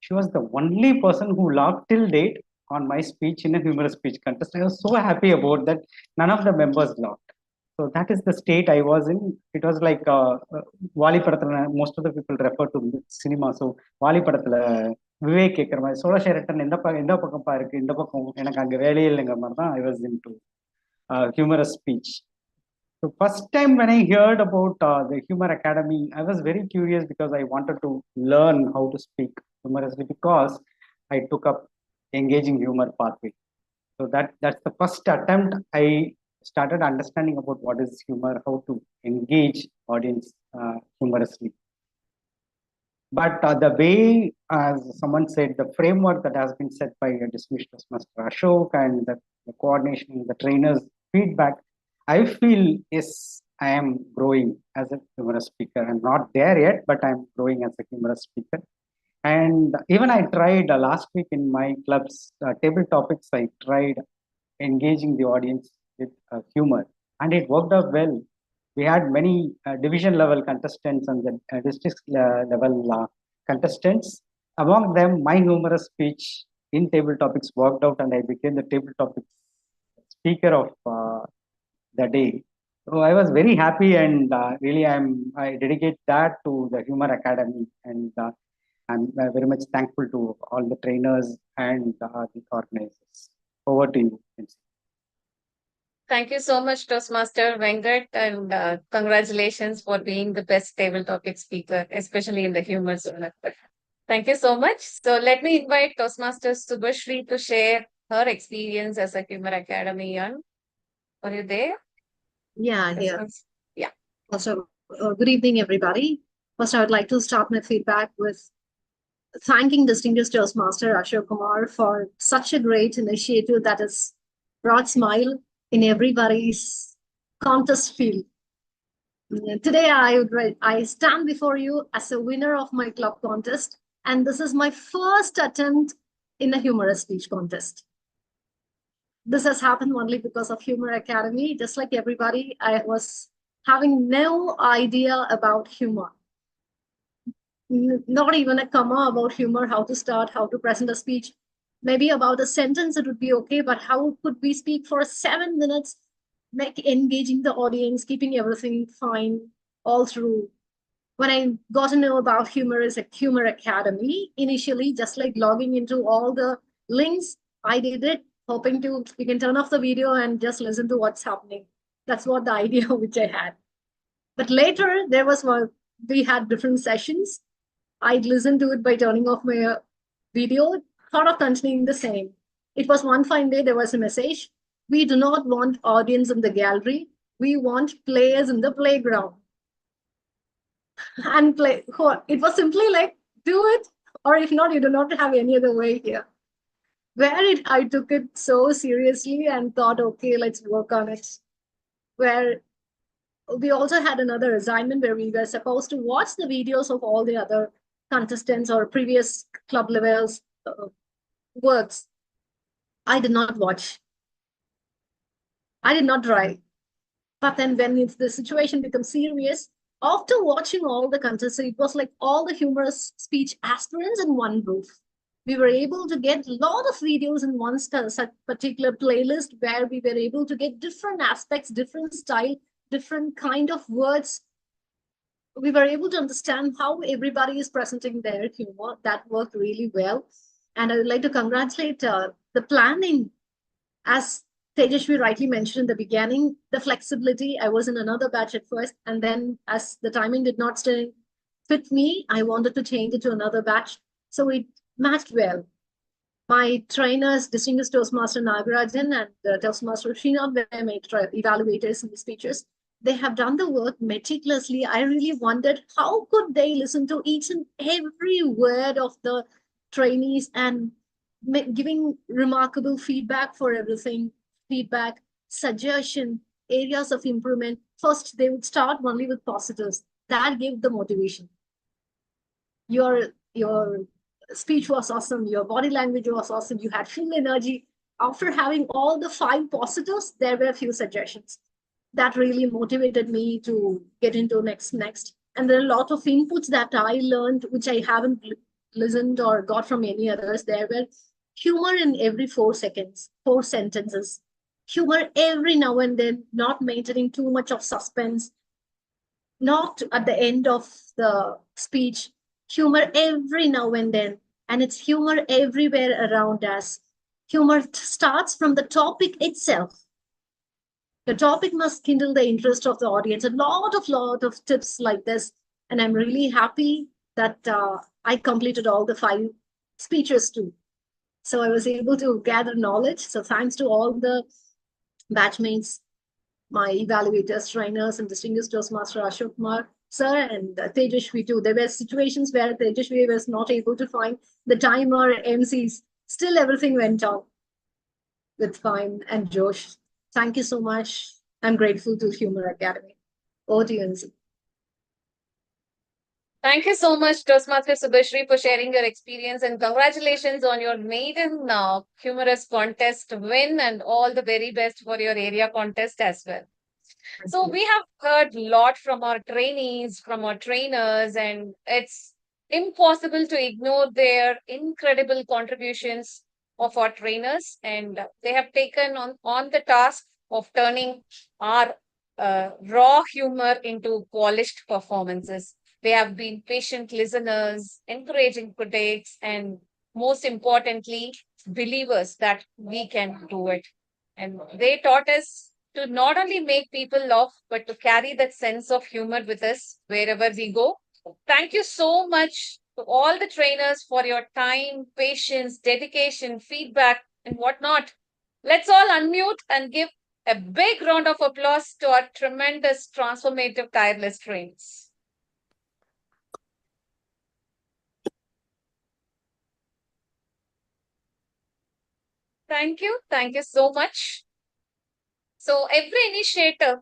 She was the only person who laughed till date on my speech in a humorous speech contest. I was so happy about that. None of the members laughed. So that is the state I was in. It was like Vali Padathula, most of the people refer to cinema. So Vali Padathula, Vivek கேட்கிற மாதிரி Chola Sheraton எந்த பக்கம்பா இருக்கு இந்த பக்கம் எனக்கு அங்க வேலையே இல்லைங்கிற மாதிரி தான் I was into humorous speech. So first time when I heard about the Humour Academy, I was very curious because I wanted to learn how to speak humorously because I took up engaging humor pathway. So that's the first attempt I started understanding about what is humor, how to engage audience humorously. But the way, as someone said, the framework that has been set by distinguished Master Ashok and the coordination, the trainers' feedback, I feel yes, I am growing as a humorous speaker. I'm not there yet, but I'm growing as a humorous speaker. And even I tried last week in my club's table topics, I tried engaging the audience with humor, and it worked out well. We had many division level contestants and the district level contestants. Among them, my humorous speech in table topics worked out, and I became the table topics speaker of the day. So I was very happy, and really I dedicate that to the Humour Academy, and I'm very much thankful to all the trainers and the organizers. Over to you. Thank you so much, Toastmaster Venkat, and congratulations for being the best table topic speaker, especially in the humor zone. Thank you so much. So let me invite Toastmaster Subhashri to share her experience as a Humour Academy young. Are you there? Yeah, here. Yeah. Also, good evening, everybody. First, I would like to start my feedback with thanking distinguished Toastmaster Ashok Kumar for such a great initiative that has brought smile in everybody's contest field. Today, I stand before you as a winner of my club contest, and this is my first attempt in a humorous speech contest. This has happened only because of Humour Academy. Just like everybody, I was having no idea about humor. Not even a comma about humor, how to start, how to present a speech. Maybe about a sentence, it would be okay, but how could we speak for 7 minutes, like engaging the audience, keeping everything fine all through? When I got to know about humor as a Humour Academy, initially, just like logging into all the links, I did it, hoping to, you can turn off the video and just listen to what's happening. That's what the idea which I had. But later, we had different sessions. I'd listen to it by turning off my video, thought of continuing the same. It was one fine day, there was a message. We do not want audience in the gallery. We want players in the playground. And play. It was simply like, do it, or if not, you do not have any other way here. I took it so seriously and thought, okay, let's work on it. Where we also had another assignment where we were supposed to watch the videos of all the other contestants or previous club levels works. I did not watch. I did not try. But then when the situation becomes serious, after watching all the contestants, it was like all the humorous speech aspirants in one roof. We were able to get a lot of videos in one such particular playlist where we were able to get different aspects, different style, different kind of words. We were able to understand how everybody is presenting their humor. That worked really well. And I would like to congratulate the planning. As Tejashwi rightly mentioned in the beginning, the flexibility. I was in another batch at first, and then as the timing did not stay fit me, I wanted to change it to another batch. So it matched well. My trainers, distinguished Toastmaster Nagarajan and Toastmaster Srinath, were my evaluators in the speeches. They have done the work meticulously. I really wondered how could they listen to each and every word of the trainees and giving remarkable feedback for everything, feedback, suggestion, areas of improvement. First, they would start only with positives. That gave the motivation. Your speech was awesome. Your body language was awesome. You had full energy. After having all the 5 positives, there were a few suggestions. that really motivated me to get into next. And there are a lot of inputs that I learned, which I haven't listened or got from any others. There were humor in every 4 seconds, 4 sentences, humor every now and then, not maintaining too much of suspense, not at the end of the speech, humor every now and then. And it's humor everywhere around us. Humor starts from the topic itself. The topic must kindle the interest of the audience. A lot of tips like this. And I'm really happy that I completed all the 5 speeches too. So I was able to gather knowledge. So thanks to all the batchmates, my evaluators, trainers, and distinguished Toastmaster Ashok Kumar sir and Tejashwi too. There were situations where Tejashwi was not able to find the time or MCs. Still, everything went on with fine and Josh. Thank you so much. I'm grateful to Humour Academy. Over to you, MC. Thank you so much, Toastmaster Subhashri, for sharing your experience, and congratulations on your maiden humorous contest win, and all the very best for your area contest as well. So we have heard a lot from our trainees, from our trainers, and it's impossible to ignore their incredible contributions of our trainers. And they have taken on the task of turning our raw humor into polished performances. They have been patient listeners, encouraging critics, and most importantly, believers that we can do it. And they taught us to not only make people laugh, but to carry that sense of humor with us wherever we go. Thank you so much to all the trainers for your time, patience, dedication, feedback, and whatnot. Let's all unmute and give a big round of applause to our tremendous, transformative, tireless trainers. Thank you. Thank you so much. So every initiative,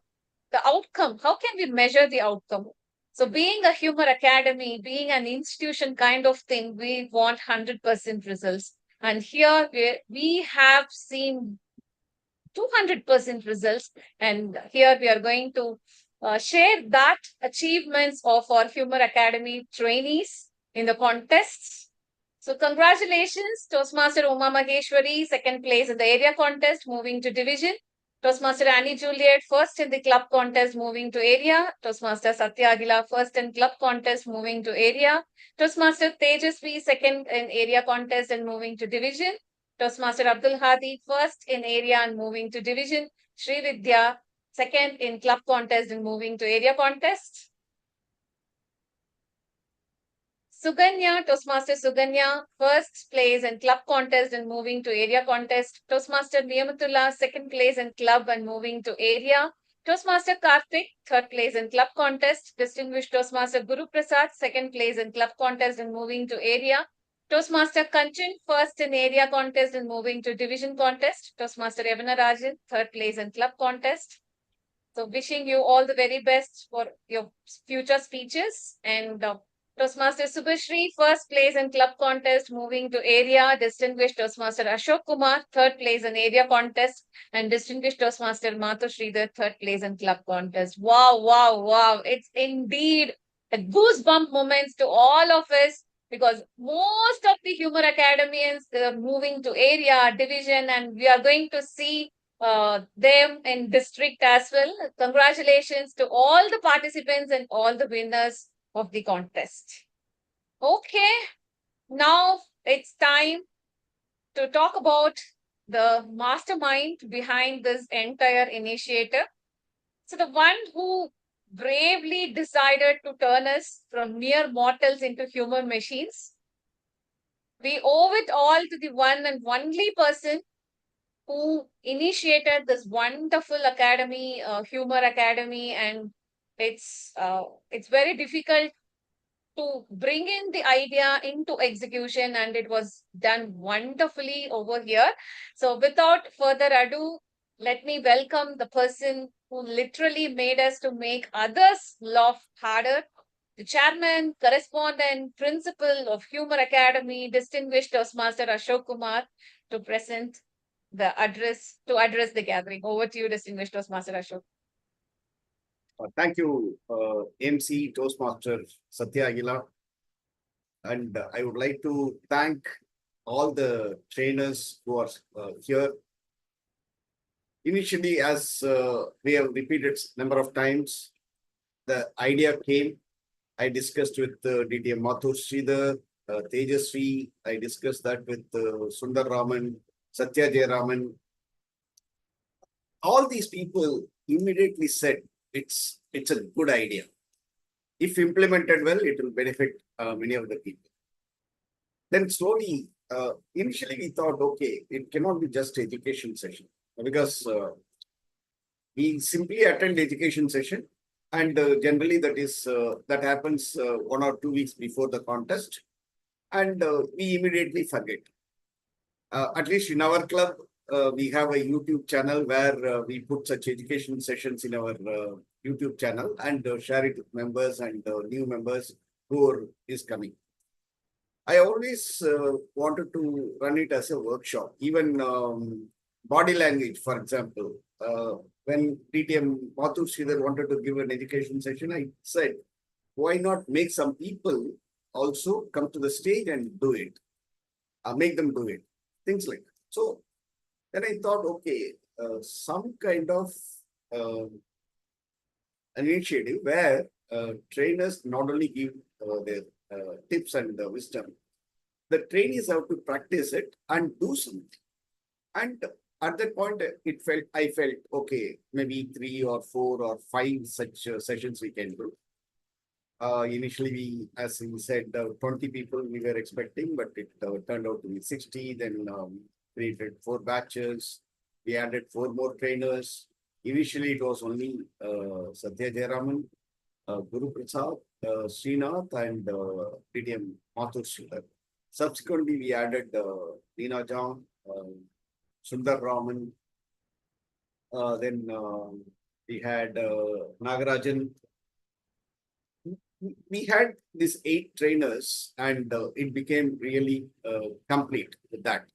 the outcome, how can we measure the outcome? So being a Humour Academy, being an institution kind of thing, we want 100% results. And here we have seen 200% results. And here we are going to share that achievements of our Humour Academy trainees in the contests. So congratulations, Toastmaster Uma Maheshwari, second place in the area contest, moving to division. Toastmaster Annie Juliet, first in the club contest, moving to area. Toastmaster Satya Agila, first in club contest, moving to area. Toastmaster Tejasvi, second in area contest and moving to division. Toastmaster Abdul Hadi, first in area and moving to division. Sri Vidya, second in club contest and moving to area contest. Suganya, Toastmaster Suganya, first place in club contest and moving to area contest. Toastmaster Niyamatullah, second place in club and moving to area. Toastmaster Karthik, third place in club contest. Distinguished Toastmaster Guru Prasad, second place in club contest and moving to area. Toastmaster Kanchan, first in area contest and moving to division contest. Toastmaster Yavana Rajan, third place in club contest. So wishing you all the very best for your future speeches. And Toastmaster Subhashri, first place in club contest, moving to area. Distinguished Toastmaster Ashok Kumar, third place in area contest. And Distinguished Toastmaster Mathu Sridhar, third place in club contest. Wow, wow, wow. It's indeed a goosebump moments to all of us, because most of the Humour Academians are moving to area, division, and we are going to see them in district as well. Congratulations to all the participants and all the winners of the contest. Okay, now it's time to talk about the mastermind behind this entire initiative. So the one who bravely decided to turn us from mere mortals into humor machines. We owe it all to the one and only person who initiated this wonderful academy, Humour Academy, and it's very difficult to bring in the idea into execution, and it was done wonderfully over here. So without further ado, let me welcome the person who literally made us to make others laugh harder, the chairman, correspondent, principal of Humour Academy, distinguished Toastmaster Ashok Kumar, to present the address, to address the gathering. Over to you, distinguished Toastmaster Ashok. Thank you, MC Toastmaster Satya Aguila. And I would like to thank all the trainers who are here. Initially, as we have repeated number of times, the idea came. I discussed with DTM Mathur Sridhar, Tejasvi. I discussed that with Sundar Raman, Satya Jayaraman. All these people immediately said it's a good idea. If implemented well, it will benefit many of the people. Then slowly, initially we thought, okay, it cannot be just education session because we simply attend education session, and generally that happens 1 or 2 weeks before the contest, and we immediately forget. At least in our club, we have a YouTube channel where we put such education sessions in our YouTube channel and share it with members and new members who is coming. I always wanted to run it as a workshop, even body language, for example. When DTM Mathur Sridhar wanted to give an education session, I said, why not make some people also come to the stage and do it? Make them do it. Things like that. So then I thought, okay, some kind of an initiative where trainers not only give their tips and wisdom, the trainees have to practice it and do something. And at that point, I felt, okay, maybe 3 or 4 or 5 such sessions we can do. Initially, as we said, 20 people we were expecting, but it turned out to be 60. Then created 4 batches. We added 4 more trainers. Initially, it was only Satya Jayaraman, Guru Prasad, Srinath, and DTM Mathur Sridhar. Subsequently, we added Leena Jam, Sundar Raman. Then we had Nagarajan. We had these 8 trainers, and it became really complete with that.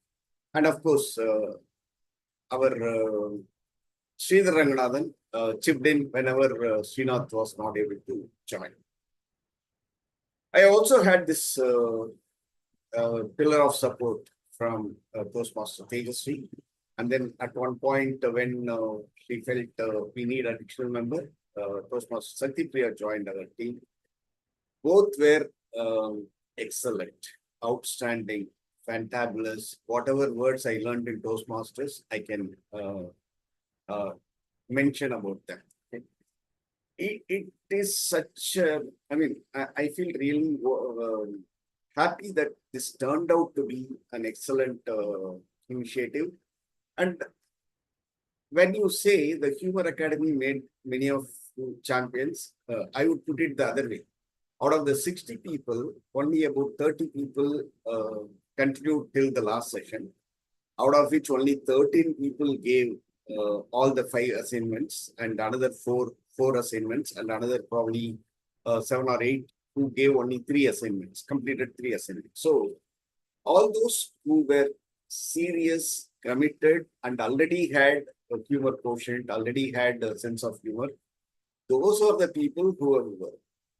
And of course, our Sridhar Ranganathan chipped in whenever Srinath was not able to join. I also had this pillar of support from Toastmaster Tejasvi. And then at one point when she felt we need an additional member, Toastmaster Satyapriya joined our team. Both were excellent, outstanding, fantabulous. Whatever words I learned in Toastmasters, I can mention about them. It is such, I feel really happy that this turned out to be an excellent initiative. And when you say the Humour Academy made many of champions, I would put it the other way. Out of the 60 people, only about 30 people continued till the last session, out of which only 13 people gave all the 5 assignments, and another 4 assignments, and another probably 7 or 8 who gave only 3 assignments, completed 3 assignments. So all those who were serious, committed, and already had a humor quotient, already had a sense of humor, those are the people who have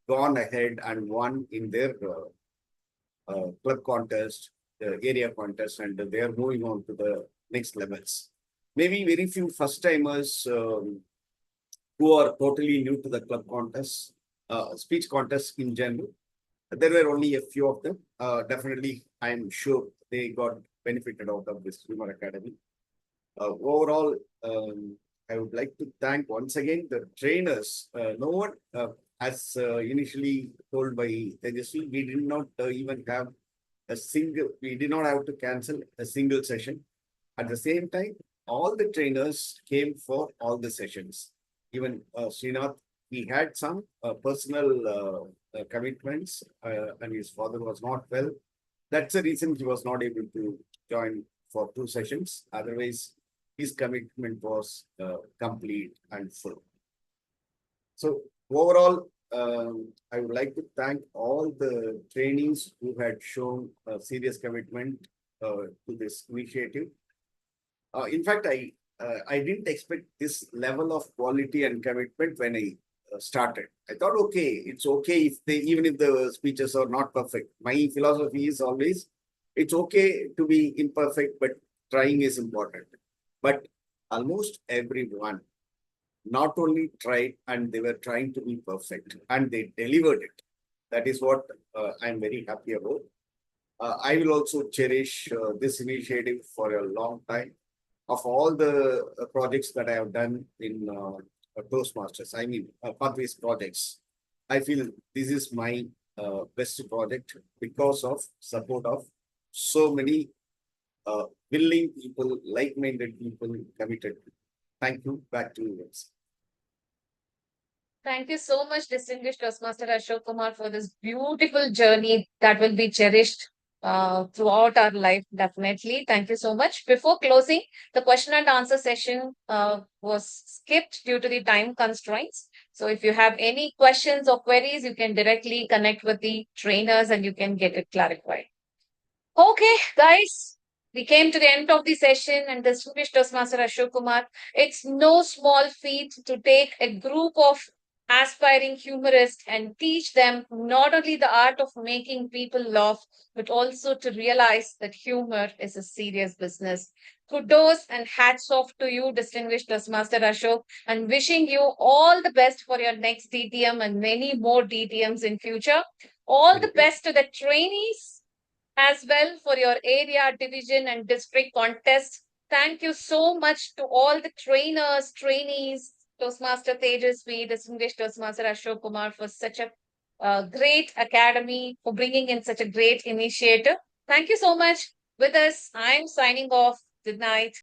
gone ahead and won in their club contest, area contest, and they are moving on to the next levels. Maybe very few first-timers who are totally new to the club contest, speech contest in general. There were only a few of them. Definitely, I'm sure they got benefited out of this Humour Academy. Overall, I would like to thank once again the trainers. No one, as initially told by Tejasvi, we did not even have we did not have to cancel a single session. At the same time, all the trainers came for all the sessions. Even Srinath, he had some personal commitments, and his father was not well. That's the reason he was not able to join for 2 sessions. Otherwise, his commitment was complete and full. So overall, I would like to thank all the trainees who had shown a serious commitment to this initiative. In fact, I didn't expect this level of quality and commitment when I started. I thought, okay, it's okay if even if the speeches are not perfect. My philosophy is always, it's okay to be imperfect, but trying is important. But almost everyone not only tried, and they were trying to be perfect, and they delivered it. That is what I'm very happy about. I will also cherish this initiative for a long time. Of all the projects that I have done in Toastmasters, I mean, Pathways projects, I feel this is my best project because of support of so many willing people, like-minded people, committed. Thank you. Back to you, Vince. Thank you so much, distinguished Toastmaster Ashok Kumar, for this beautiful journey that will be cherished throughout our life, definitely. Thank you so much. Before closing, the question and answer session was skipped due to the time constraints. So if you have any questions or queries, you can directly connect with the trainers and you can get it clarified. Okay, guys, we came to the end of the session, and distinguished Toastmaster Ashok Kumar, it's no small feat to take a group of aspiring humorists and teach them not only the art of making people laugh, but also to realize that humor is a serious business. Kudos and hats off to you, distinguished Toastmaster Ashok, and wishing you all the best for your next DTM and many more DTMs in future. All the best to the trainees as well for your area, division, and district contests. Thank you so much to all the trainers, trainees, Toastmaster Tejasvi, distinguished Toastmaster Ashok Kumar for such a great academy, for bringing in such a great initiative. Thank you so much. With us, I'm signing off. Good night.